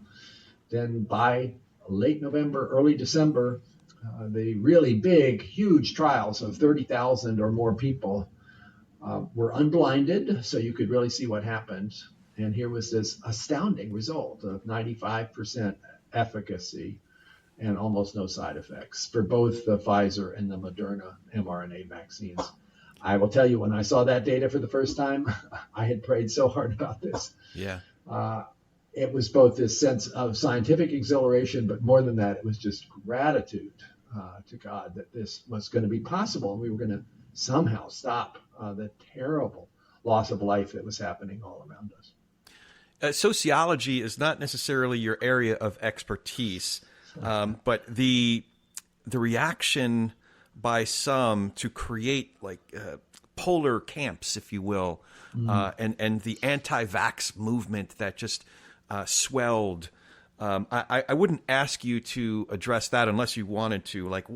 then by late November, early December, the really big, huge trials of 30,000 or more people were unblinded, so you could really see what happened. And here was this astounding result of 95% efficacy and almost no side effects for both the Pfizer and the Moderna mRNA vaccines. I will tell you, when I saw that data for the first time, I had prayed so hard about this. Yeah. It was both this sense of scientific exhilaration, but more than that, it was just gratitude to God that this was going to be possible. And we were going to somehow stop the terrible loss of life that was happening all around us. Sociology is not necessarily your area of expertise. But the reaction by some to create like polar camps, if you will, and the anti-vax movement that just swelled. I wouldn't ask you to address that unless you wanted to. Like,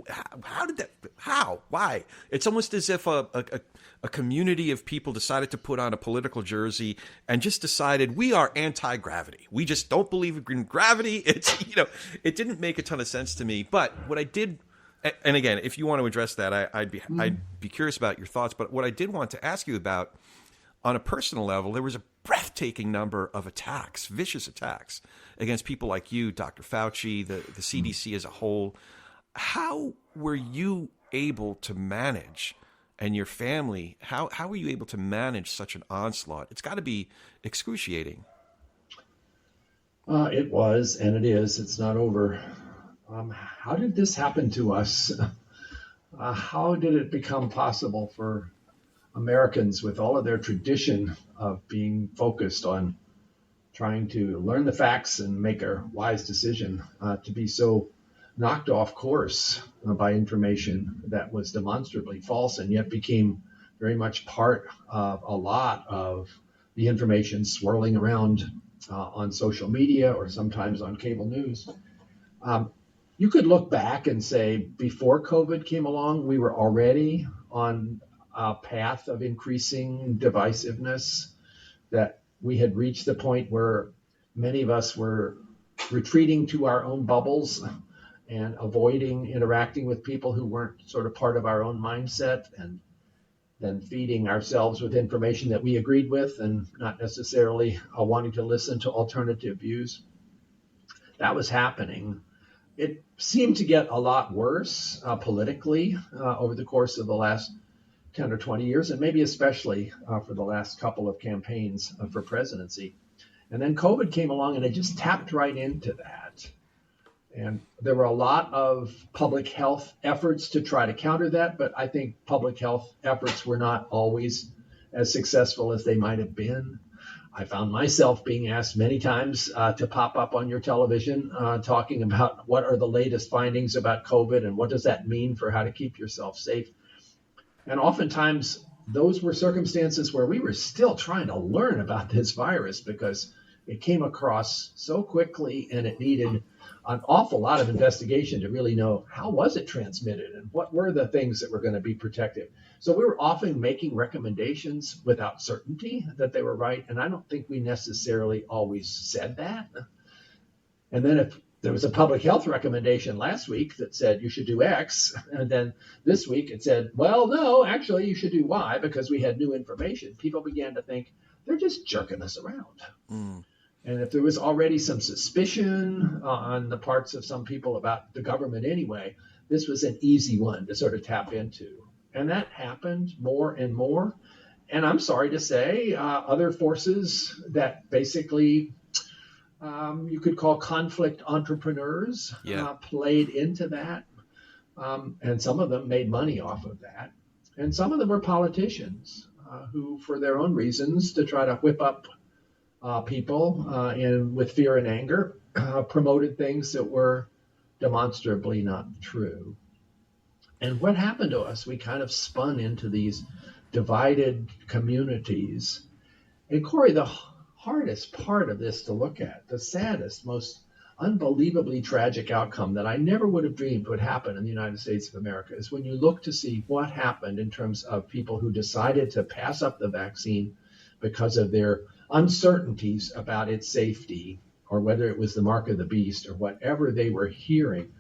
how did that? How? Why? It's almost as if a community of people decided to put on a political jersey and just decided we are anti-gravity. We just don't believe in gravity. It's, it didn't make a ton of sense to me. But what I did, and again, if you want to address that, I'd be curious about your thoughts. But what I did want to ask you about, on a personal level, there was a breathtaking number of attacks, vicious attacks against people like you, Dr. Fauci, the CDC as a whole. How were you able to manage, and your family, how were you able to manage such an onslaught? It's got to be excruciating. It was, and it is. It's not over. How did this happen to us? How did it become possible for Americans, with all of their tradition of being focused on trying to learn the facts and make a wise decision, to be so knocked off course by information that was demonstrably false and yet became very much part of a lot of the information swirling around on social media or sometimes on cable news. You could look back and say before COVID came along, we were already on a path of increasing divisiveness, that we had reached the point where many of us were retreating to our own bubbles and avoiding interacting with people who weren't sort of part of our own mindset, and then feeding ourselves with information that we agreed with and not necessarily wanting to listen to alternative views. That was happening. It seemed to get a lot worse politically over the course of the last 10 or 20 years, and maybe especially for the last couple of campaigns for presidency. And then COVID came along and it just tapped right into that. And there were a lot of public health efforts to try to counter that, but I think public health efforts were not always as successful as they might have been. I found myself being asked many times to pop up on your television talking about what are the latest findings about COVID and what does that mean for how to keep yourself safe. And oftentimes, those were circumstances where we were still trying to learn about this virus because it came across so quickly and it needed an awful lot of investigation to really know how was it transmitted and what were the things that were going to be protective. So we were often making recommendations without certainty that they were right. And I don't think we necessarily always said that. And then if there was a public health recommendation last week that said you should do X, and then this week it said, well, no, actually you should do Y because we had new information, people began to think they're just jerking us around. And if there was already some suspicion on the parts of some people about the government anyway, this was an easy one to sort of tap into. And that happened more and more. And I'm sorry to say, other forces that basically you could call conflict entrepreneurs played into that. And some of them made money off of that. And some of them were politicians who, for their own reasons, to try to whip up people and with fear and anger, promoted things that were demonstrably not true. And what happened to us? We kind of spun into these divided communities. And Corey, the hardest part of this to look at, the saddest, most unbelievably tragic outcome that I never would have dreamed would happen in the United States of America is when you look to see what happened in terms of people who decided to pass up the vaccine because of their uncertainties about its safety, or whether it was the mark of the beast or whatever they were hearing.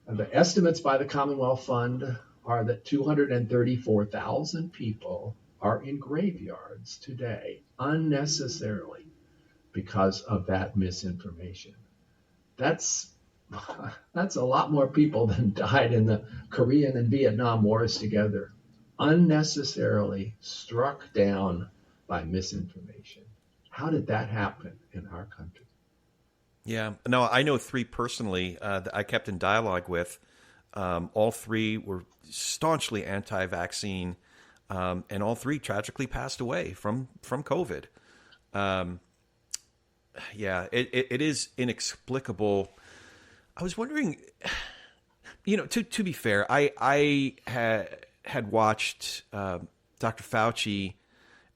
And the estimates by the Commonwealth Fund are that 234,000 people are in graveyards today unnecessarily because of that misinformation. That's a lot more people than died in the Korean and Vietnam wars together, unnecessarily struck down by misinformation. How did that happen in our country? Yeah, no, I know three personally that I kept in dialogue with. All three were staunchly anti-vaccine, and all three tragically passed away from COVID. It is inexplicable. I was wondering, to be fair, I had watched Dr. Fauci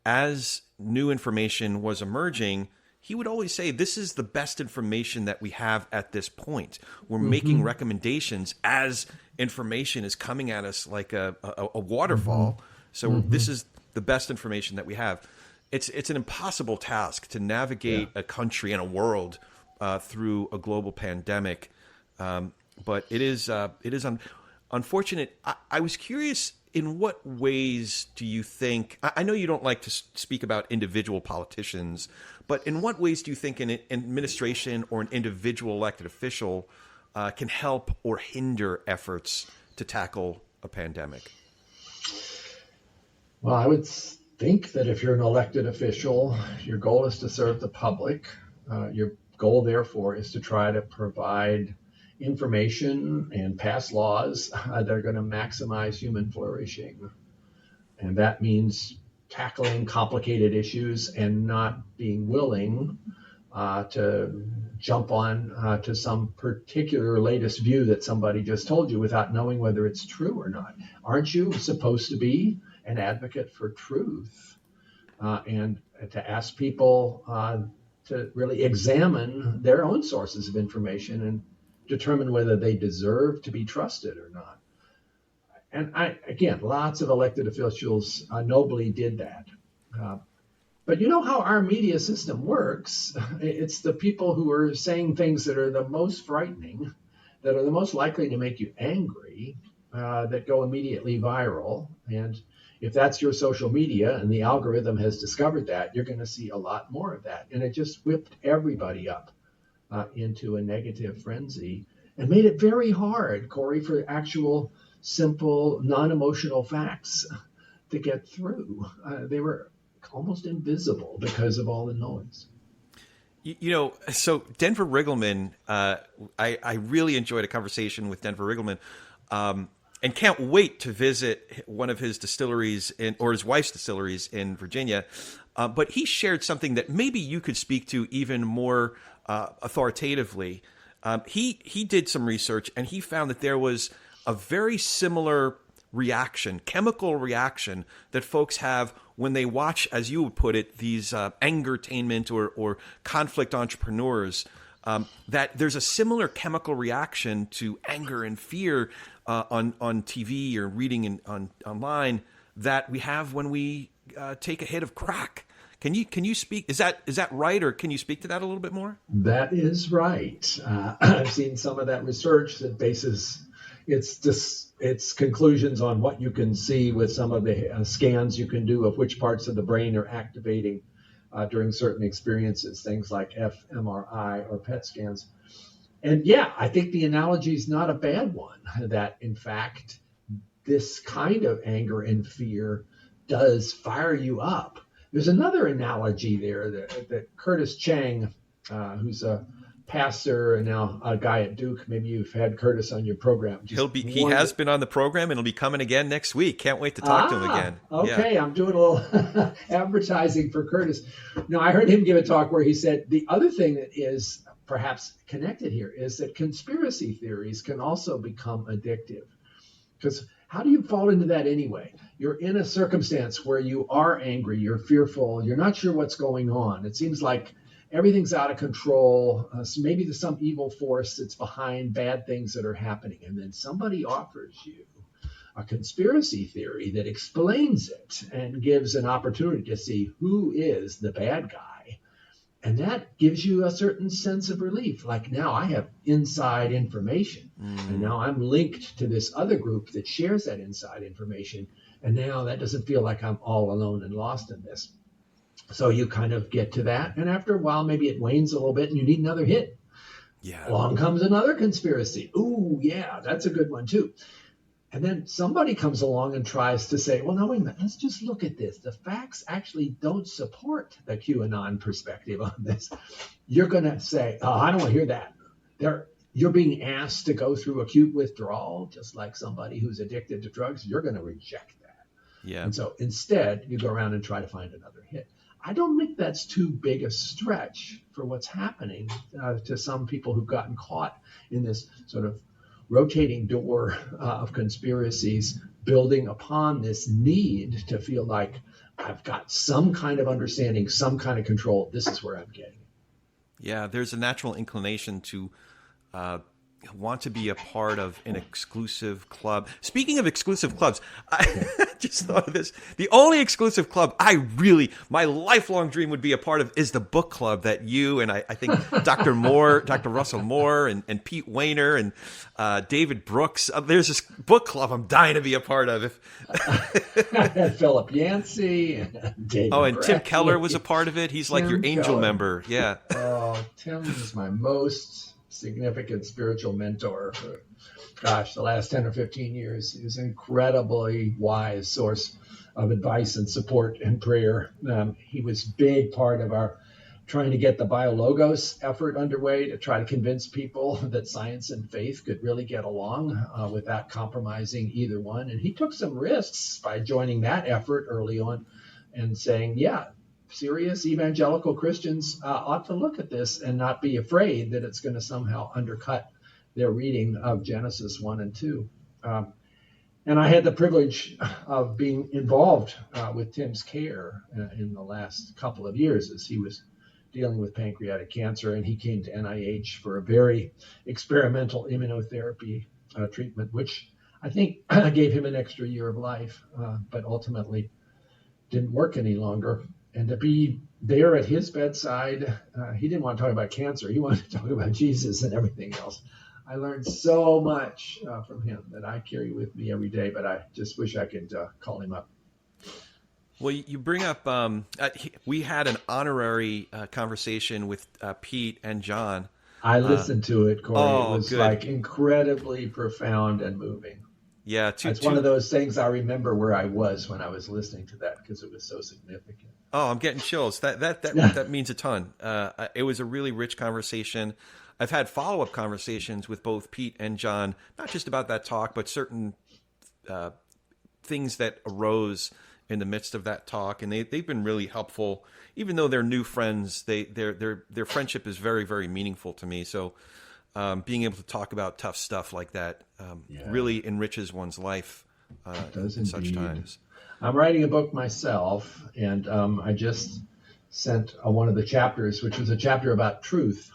as new information was emerging. He would always say, this is the best information that we have at this point. We're making recommendations as information is coming at us like a waterfall. So this is the best information that we have. It's an impossible task to navigate a country and a world through a global pandemic. But it is unfortunate. I was curious, in what ways do you think, I know you don't like to speak about individual politicians, but in what ways do you think an administration or an individual elected official can help or hinder efforts to tackle a pandemic? Well, I would think that if you're an elected official, your goal is to serve the public. Your goal, therefore, is to try to provide information and pass laws that are going to maximize human flourishing. And that means tackling complicated issues and not being willing to jump on to some particular latest view that somebody just told you without knowing whether it's true or not. Aren't you supposed to be an advocate for truth and to ask people to really examine their own sources of information and determine whether they deserve to be trusted or not? And again, lots of elected officials nobly did that. But you know how our media system works. It's the people who are saying things that are the most frightening, that are the most likely to make you angry, that go immediately viral. And if that's your social media and the algorithm has discovered that, you're going to see a lot more of that. And it just whipped everybody up into a negative frenzy and made it very hard, Corey, for actual, simple, non-emotional facts to get through. They were almost invisible because of all the noise. So Denver Riggleman, I really enjoyed a conversation with Denver Riggleman, and can't wait to visit one of his distilleries or his wife's distilleries in Virginia. But he shared something that maybe you could speak to even more authoritatively. He did some research, and he found that there was a very similar reaction, chemical reaction, that folks have when they watch, as you would put it, these angertainment or conflict entrepreneurs. That there's a similar chemical reaction to anger and fear on TV or reading online that we have when we take a hit of crack. Can you speak? Is that right, or can you speak to that a little bit more? That is right. I've seen some of that research that bases its conclusions on what you can see with some of the scans you can do of which parts of the brain are activating during certain experiences, things like fMRI or PET scans. And yeah, I think the analogy is not a bad one, that in fact, this kind of anger and fear does fire you up. There's another analogy there that Curtis Chang, who's a pastor and now a guy at Duke, maybe you've had Curtis on your program. He has been on the program, and he'll be coming again next week. Can't wait to talk to him again. Okay, yeah. I'm doing a little advertising for Curtis. No, I heard him give a talk where he said the other thing that is perhaps connected here is that conspiracy theories can also become addictive. Because how do you fall into that anyway? You're in a circumstance where you are angry, you're fearful, you're not sure what's going on. It seems like everything's out of control. So maybe there's some evil force that's behind bad things that are happening. And then somebody offers you a conspiracy theory that explains it and gives an opportunity to see who is the bad guy. And that gives you a certain sense of relief. Like, now I have inside information. And now I'm linked to this other group that shares that inside information. And now that doesn't feel like I'm all alone and lost in this. So you kind of get to that. And after a while, maybe it wanes a little bit and you need another hit. Yeah. Along comes another conspiracy. Ooh, yeah, that's a good one too. And then somebody comes along and tries to say, well, no, wait a minute, let's just look at this. The facts actually don't support the QAnon perspective on this. You're going to say, oh, I don't want to hear that. You're being asked to go through acute withdrawal, just like somebody who's addicted to drugs. You're going to reject that. Yeah. And so instead, you go around and try to find another hit. I don't think that's too big a stretch for what's happening to some people who've gotten caught in this sort of rotating door of conspiracies, building upon this need to feel like I've got some kind of understanding, some kind of control. This is where I'm getting. Yeah, there's a natural inclination to want to be a part of an exclusive club. Speaking of exclusive clubs, I just thought of this. The only exclusive club my lifelong dream would be a part of is the book club that you and I think Dr. Russell Moore and Pete Wehner and David Brooks. There's this book club I'm dying to be a part of. Philip Yancey and David and Tim Keller was a part of it. He's like your angel Keller. Member. Yeah. Oh, Tim is my most significant spiritual mentor for, the last 10 or 15 years. He was an incredibly wise source of advice and support and prayer. He was a big part of our trying to get the BioLogos effort underway to try to convince people that science and faith could really get along without compromising either one. And he took some risks by joining that effort early on and saying, serious evangelical Christians ought to look at this and not be afraid that it's going to somehow undercut their reading of Genesis 1 and 2. And I had the privilege of being involved with Tim's care in the last couple of years as he was dealing with pancreatic cancer, and he came to N.I.H. for a very experimental immunotherapy treatment, which I think gave him an extra year of life, but ultimately didn't work any longer. And to be there at his bedside, he didn't want to talk about cancer. He wanted to talk about Jesus and everything else. I learned so much from him that I carry with me every day, but I just wish I could call him up. Well, you bring up, we had an honorary conversation with Pete and John. I listened to it, Corey. It was good. like incredibly profound and moving. Yeah, it's one of those things I remember where I was when I was listening to that because it was so significant. Oh, I'm getting chills. That means a ton. It was a really rich conversation. I've had follow-up conversations with both Pete and John, not just about that talk, but certain things that arose in the midst of that talk, and they've been really helpful. Even though they're new friends, their friendship is very, very meaningful to me. So being able to talk about tough stuff like that really enriches one's life in such times. I'm writing a book myself, and I just sent one of the chapters, which was a chapter about truth,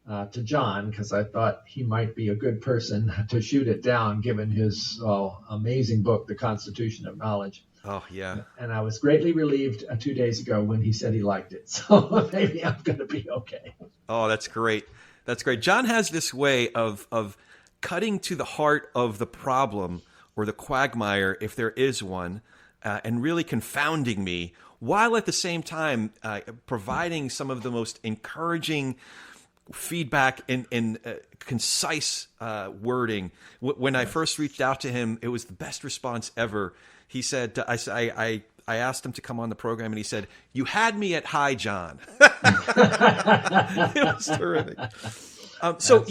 to John, because I thought he might be a good person to shoot it down, given his amazing book, The Constitution of Knowledge. Oh, yeah. And I was greatly relieved 2 days ago when he said he liked it. So maybe I'm going to be okay. Oh, that's great. That's great. John has this way of cutting to the heart of the problem or the quagmire, if there is one, and really confounding me, while at the same time providing some of the most encouraging feedback in concise wording. When I first reached out to him, it was the best response ever. He said, I asked him to come on the program, and he said, "You had me at hi, John." It was terrific. So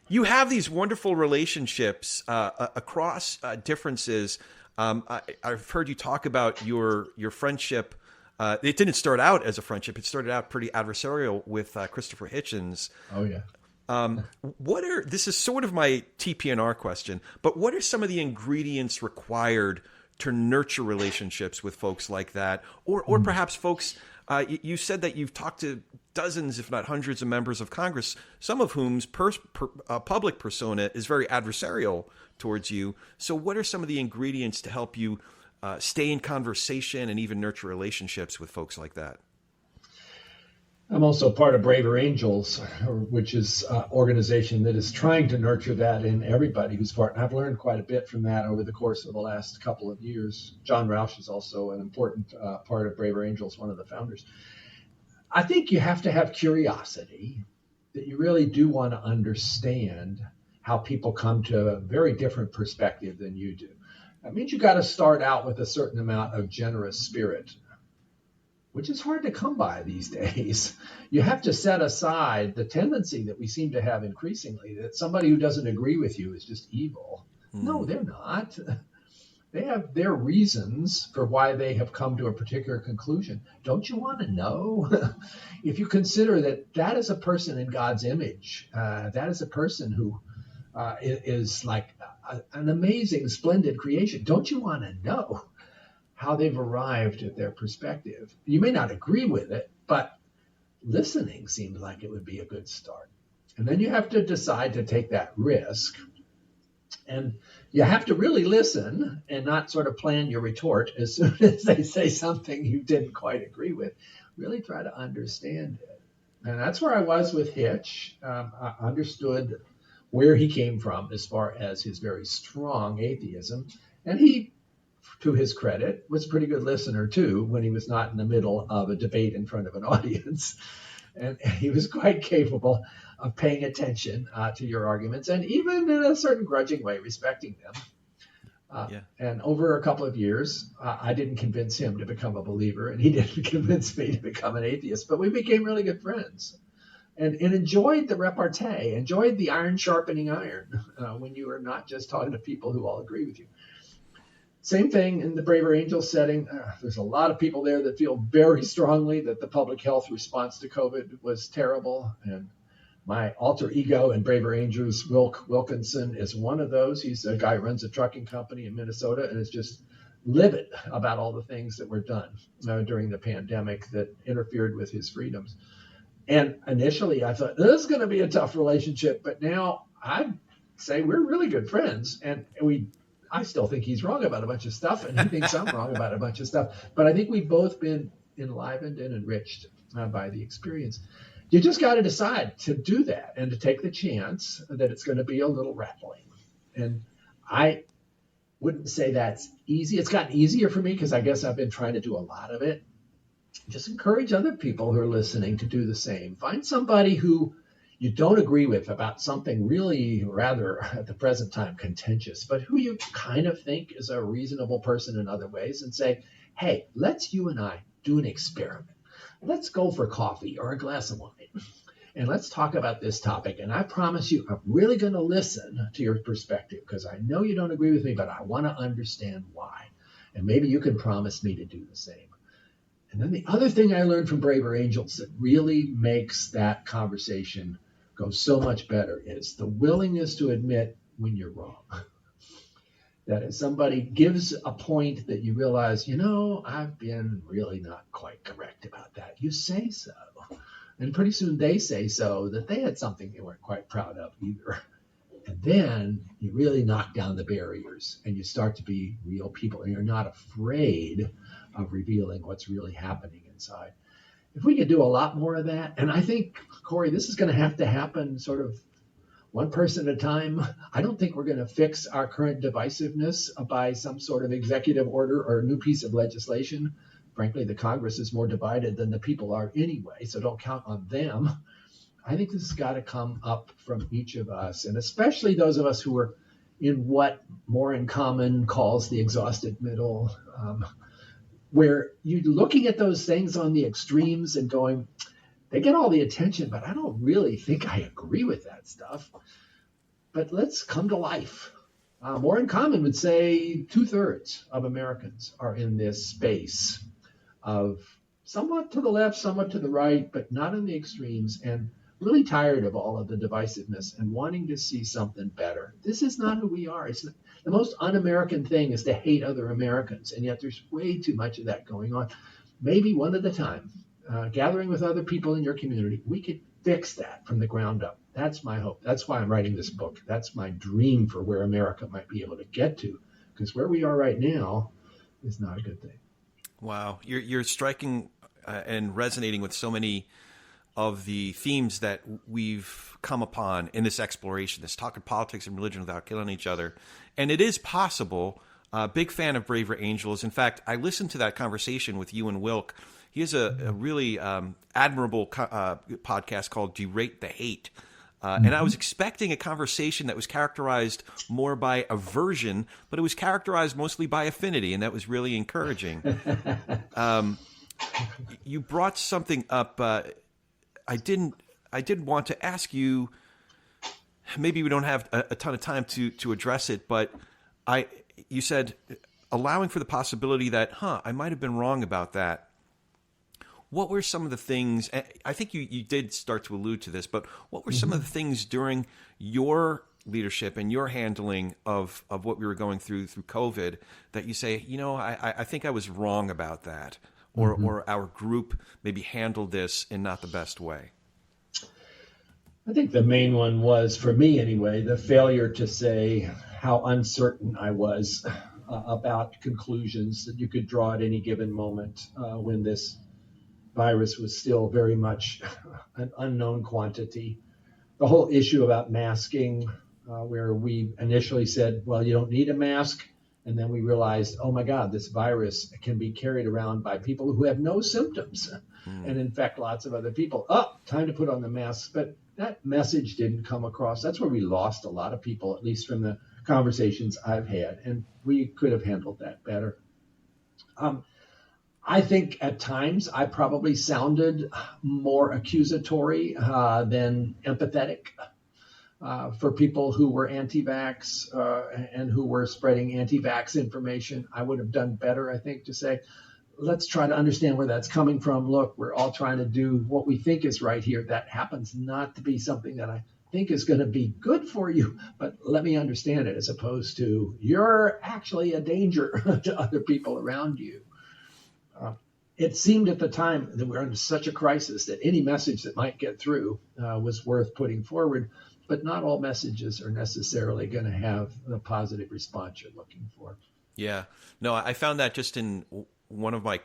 you have these wonderful relationships across differences. I've heard you talk about your friendship. It didn't start out as a friendship. It started out pretty adversarial with Christopher Hitchens. Oh, yeah. This is sort of my TPNR question, but what are some of the ingredients required to nurture relationships with folks like that? Or perhaps folks, you said that you've talked to dozens, if not hundreds of members of Congress, some of whom's public persona is very adversarial towards you. So what are some of the ingredients to help you stay in conversation and even nurture relationships with folks like that? I'm also part of Braver Angels, which is an organization that is trying to nurture that in everybody who's part. And I've learned quite a bit from that over the course of the last couple of years. John Rausch is also an important part of Braver Angels, one of the founders. I think you have to have curiosity, that you really do want to understand how people come to a very different perspective than you do. That means you got to start out with a certain amount of generous spirit, which is hard to come by these days. You have to set aside the tendency that we seem to have increasingly, that somebody who doesn't agree with you is just evil. No, they're not. They have their reasons for why they have come to a particular conclusion. Don't you want to know? If you consider that that is a person in God's image, that is a person who is like an amazing, splendid creation. Don't you want to know how they've arrived at their perspective? You may not agree with it, but listening seems like it would be a good start. And then you have to decide to take that risk. And you have to really listen and not sort of plan your retort as soon as they say something you didn't quite agree with. Really try to understand it. And that's where I was with Hitch. I understood where he came from as far as his very strong atheism. And he, to his credit, was a pretty good listener, too, when he was not in the middle of a debate in front of an audience. And he was quite capable of paying attention to your arguments, and even in a certain grudging way, respecting them. And over a couple of years, I didn't convince him to become a believer, and he didn't convince me to become an atheist, but we became really good friends. And enjoyed the repartee, enjoyed the iron sharpening iron when you are not just talking to people who all agree with you. Same thing in the Braver Angels setting. There's a lot of people there that feel very strongly that the public health response to COVID was terrible. And my alter ego in Braver Angels, Wilkinson, is one of those. He's a guy who runs a trucking company in Minnesota and is just livid about all the things that were done during the pandemic that interfered with his freedoms. And initially I thought, this is going to be a tough relationship. But now I'd say we're really good friends. And I still think he's wrong about a bunch of stuff, and he thinks I'm wrong about a bunch of stuff. But I think we've both been enlivened and enriched by the experience. You just got to decide to do that and to take the chance that it's going to be a little rattling. And I wouldn't say that's easy. It's gotten easier for me because I guess I've been trying to do a lot of it. Just encourage other people who are listening to do the same. Find somebody who you don't agree with about something really rather at the present time contentious, but who you kind of think is a reasonable person in other ways, and say, hey, let's you and I do an experiment. Let's go for coffee or a glass of wine, and let's talk about this topic. And I promise you, I'm really going to listen to your perspective because I know you don't agree with me, but I want to understand why. And maybe you can promise me to do the same. And then the other thing I learned from Braver Angels that really makes that conversation go so much better is the willingness to admit when you're wrong. That if somebody gives a point that you realize, I've been really not quite correct about that, you say so. And pretty soon they say so that they had something they weren't quite proud of either. And then you really knock down the barriers and you start to be real people and you're not afraid of revealing what's really happening inside. If we could do a lot more of that, and I think, Corey, this is going to happen sort of one person at a time. I don't think we're going to fix our current divisiveness by some sort of executive order or a new piece of legislation. Frankly, the Congress is more divided than the people are anyway, so don't count on them. I think this has got to come up from each of us, and especially those of us who are in what More in Common calls the exhausted middle, where you're looking at those things on the extremes and going, they get all the attention, but I don't really think I agree with that stuff. But let's come to life. More in Common would say 2/3 of Americans are in this space of somewhat to the left, somewhat to the right, but not in the extremes, and really tired of all of the divisiveness and wanting to see something better. This is not who we are. It's the most un-American thing is to hate other Americans, and yet there's way too much of that going on. Maybe one at a time. Gathering with other people in your community, we could fix that from the ground up. That's my hope. That's why I'm writing this book. That's my dream for where America might be able to get to, because where we are right now is not a good thing. Wow. You're striking and resonating with so many of the themes that we've come upon in this exploration, this talking politics and religion without killing each other. And it is possible. Big fan of Braver Angels. In fact, I listened to that conversation with you and Wilk. He has a really admirable podcast called Derate the Hate. And I was expecting a conversation that was characterized more by aversion, but it was characterized mostly by affinity, and that was really encouraging. You brought something up. I did want to ask you, maybe we don't have a ton of time to address it, but you said allowing for the possibility that, I might have been wrong about that. What were some of the things, I think you did start to allude to this, but what were some of the things during your leadership and your handling of what we were going through COVID that you say, I think I was wrong about that, or our group maybe handled this in not the best way? I think the main one was, for me anyway, the failure to say how uncertain I was about conclusions that you could draw at any given moment when this virus was still very much an unknown quantity. The whole issue about masking, where we initially said, well, you don't need a mask. And then we realized, oh my God, this virus can be carried around by people who have no symptoms and infect lots of other people. Time to put on the mask. But that message didn't come across. That's where we lost a lot of people, at least from the conversations I've had. And we could have handled that better. I think at times I probably sounded more accusatory than empathetic for people who were anti-vax and who were spreading anti-vax information. I would have done better, I think, to say, let's try to understand where that's coming from. Look, we're all trying to do what we think is right here. That happens not to be something that I think is going to be good for you, but let me understand it, as opposed to you're actually a danger to other people around you. It seemed at the time that we were in such a crisis that any message that might get through was worth putting forward, but not all messages are necessarily going to have the positive response you're looking for. Yeah. No, I found that just in one of my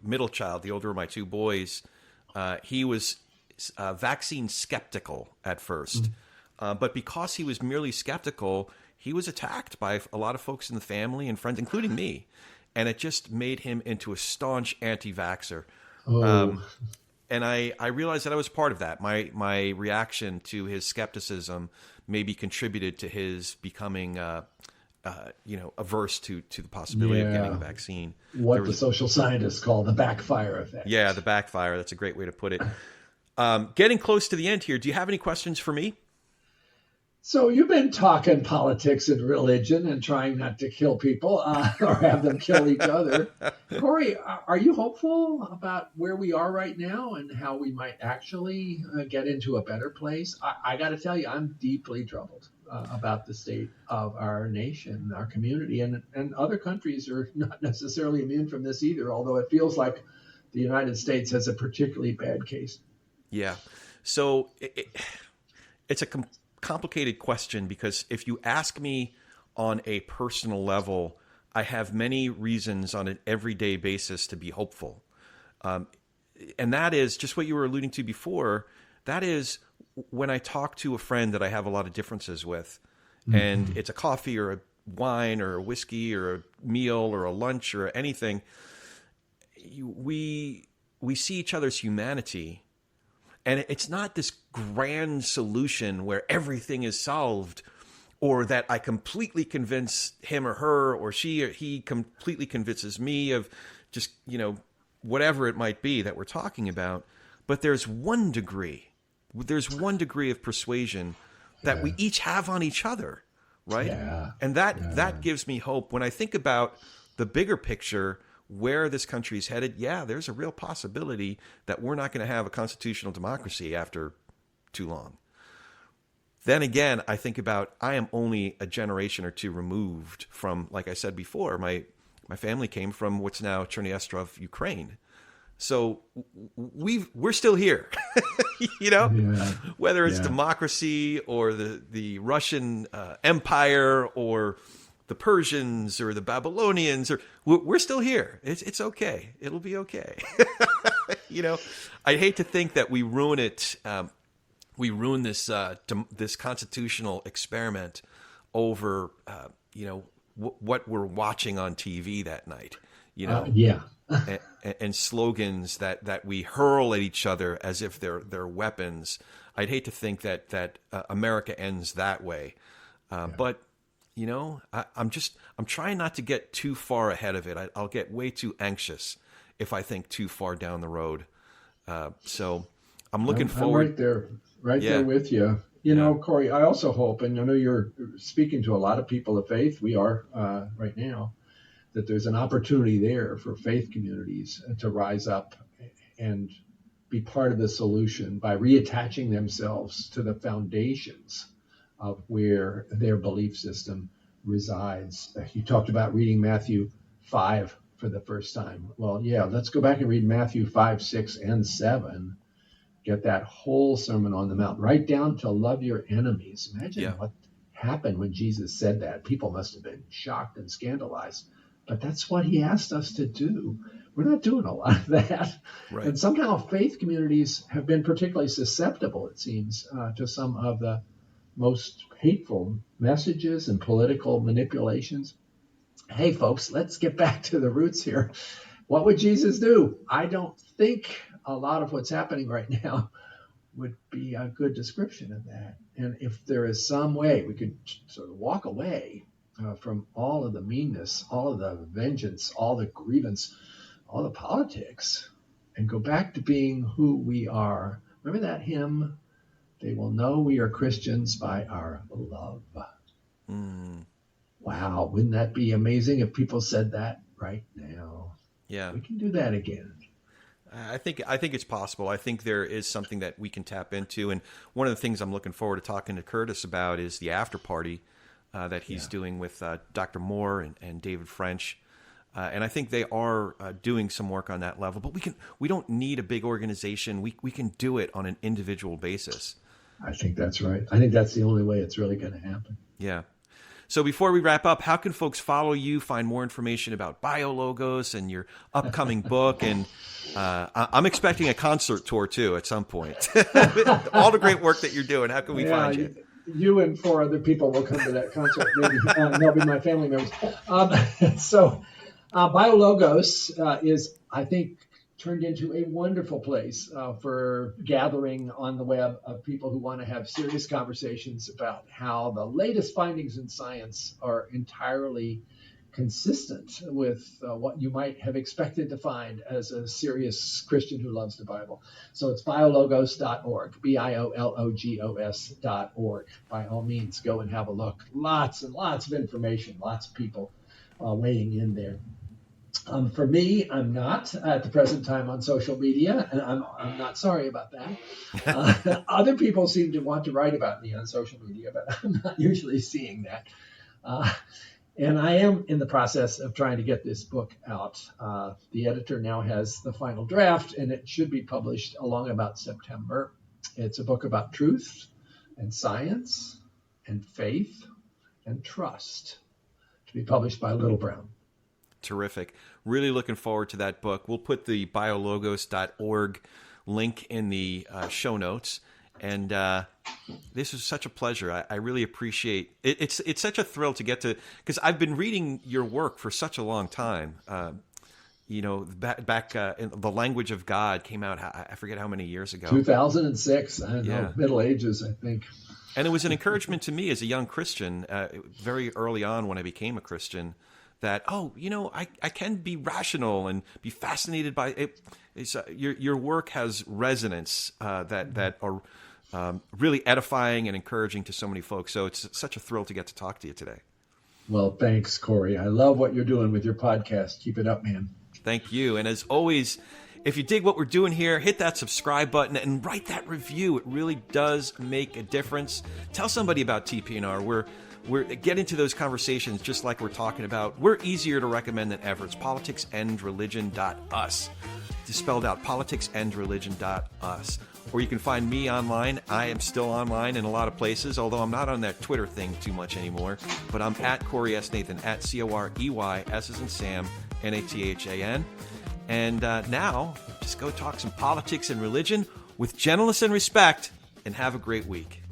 middle child, the older of my two boys, he was vaccine skeptical at first. But because he was merely skeptical, he was attacked by a lot of folks in the family and friends, including me. And it just made him into a staunch anti-vaxxer. And I realized that I was part of that. My reaction to his skepticism maybe contributed to his becoming averse to the possibility of getting a vaccine. The social scientists call the backfire effect. Yeah, the backfire. That's a great way to put it. Getting close to the end here, do you have any questions for me? So you've been talking politics and religion and trying not to kill people or have them kill each other. Corey, are you hopeful about where we are right now and how we might actually get into a better place? I got to tell you, I'm deeply troubled about the state of our nation, our community, and other countries are not necessarily immune from this either, although it feels like the United States has a particularly bad case. Yeah. So it's a complicated question because if you ask me on a personal level, I have many reasons on an everyday basis to be hopeful. And that is just what you were alluding to before. That is when I talk to a friend that I have a lot of differences with, and it's a coffee or a wine or a whiskey or a meal or a lunch or anything, we see each other's humanity. And it's not this grand solution where everything is solved, or that I completely convince him or her, or she or he completely convinces me of just, whatever it might be that we're talking about. But there's one degree of persuasion that we each have on each other, right? Yeah. And that gives me hope. When I think about the bigger picture, where this country is headed, there's a real possibility that we're not going to have a constitutional democracy after too long. Then again, I think about I am only a generation or two removed from, like I said before, my family came from what's now Chernihiv, Ukraine. So we're still here, whether it's democracy or the Russian Empire or the Persians or the Babylonians, or we're still here. It's okay. It'll be okay. I hate to think that we ruin it. We ruin this constitutional experiment over what we're watching on TV that night. And slogans that we hurl at each other as if they're weapons. I'd hate to think that America ends that way. But I'm trying not to get too far ahead of it. I'll get way too anxious if I think too far down the road. So I'm looking forward. I'm right there with you. Corey, I also hope, and I know you're speaking to a lot of people of faith. We are right now, that there's an opportunity there for faith communities to rise up and be part of the solution by reattaching themselves to the foundations of where their belief system resides. You talked about reading Matthew 5 for the first time. Well, let's go back and read Matthew 5, 6, and 7. Get that whole Sermon on the Mount, right down to love your enemies. Imagine what happened when Jesus said that. People must have been shocked and scandalized. But that's what he asked us to do. We're not doing a lot of that. Right. And somehow faith communities have been particularly susceptible, it seems, to some of the most hateful messages and political manipulations. Hey, folks, let's get back to the roots here. What would Jesus do? I don't think a lot of what's happening right now would be a good description of that. And if there is some way we could sort of walk away from all of the meanness, all of the vengeance, all the grievance, all the politics, and go back to being who we are. Remember that hymn? They will know we are Christians by our love. Wow, wouldn't that be amazing if people said that right now? Yeah. We can do that again. I think it's possible. I think there is something that we can tap into. And one of the things I'm looking forward to talking to Curtis about is the after party that he's doing with Dr. Moore and David French. And I think they are doing some work on that level. But we don't need a big organization. We can do it on an individual basis. I think that's right. I think that's the only way it's really going to happen. Yeah. So before we wrap up, how can folks follow you, find more information about BioLogos and your upcoming book? And I'm expecting a concert tour, too, at some point. All the great work that you're doing, how can we find you? You and 4 other people will come to that concert. Maybe they'll be my family members. So BioLogos is, I think, turned into a wonderful place for gathering on the web of people who want to have serious conversations about how the latest findings in science are entirely consistent with what you might have expected to find as a serious Christian who loves the Bible. So it's biologos.org, biologos.org. By all means, go and have a look. Lots and lots of information, lots of people weighing in there. For me, I'm not at the present time on social media, and I'm not sorry about that. Other people seem to want to write about me on social media, but I'm not usually seeing that. And I am in the process of trying to get this book out. The editor now has the final draft, and it should be published along about September. It's a book about truth and science and faith and trust, to be published by Little Brown. Terrific. Really looking forward to that book. We'll put the biologos.org link in the show notes. And this was such a pleasure. I really appreciate it. It's such a thrill to get to, because I've been reading your work for such a long time. Back in The Language of God came out, I forget how many years ago. 2006. I don't know, Middle Ages, I think. And it was an encouragement to me as a young Christian, very early on when I became a Christian, that, I can be rational and be fascinated by it. Your work has resonance that are really edifying and encouraging to so many folks. So it's such a thrill to get to talk to you today. Well, thanks, Corey. I love what you're doing with your podcast. Keep it up, man. Thank you. And as always, if you dig what we're doing here, hit that subscribe button and write that review. It really does make a difference. Tell somebody about TPNR. We're get into those conversations just like we're talking about. We're easier to recommend than ever. It's politicsandreligion.us. It's spelled out, politicsandreligion.us. Or you can find me online. I am still online in a lot of places, although I'm not on that Twitter thing too much anymore. But I'm at Corey S. Nathan, at Corey, S as in Sam, Nathan. And now, just go talk some politics and religion with gentleness and respect, and have a great week.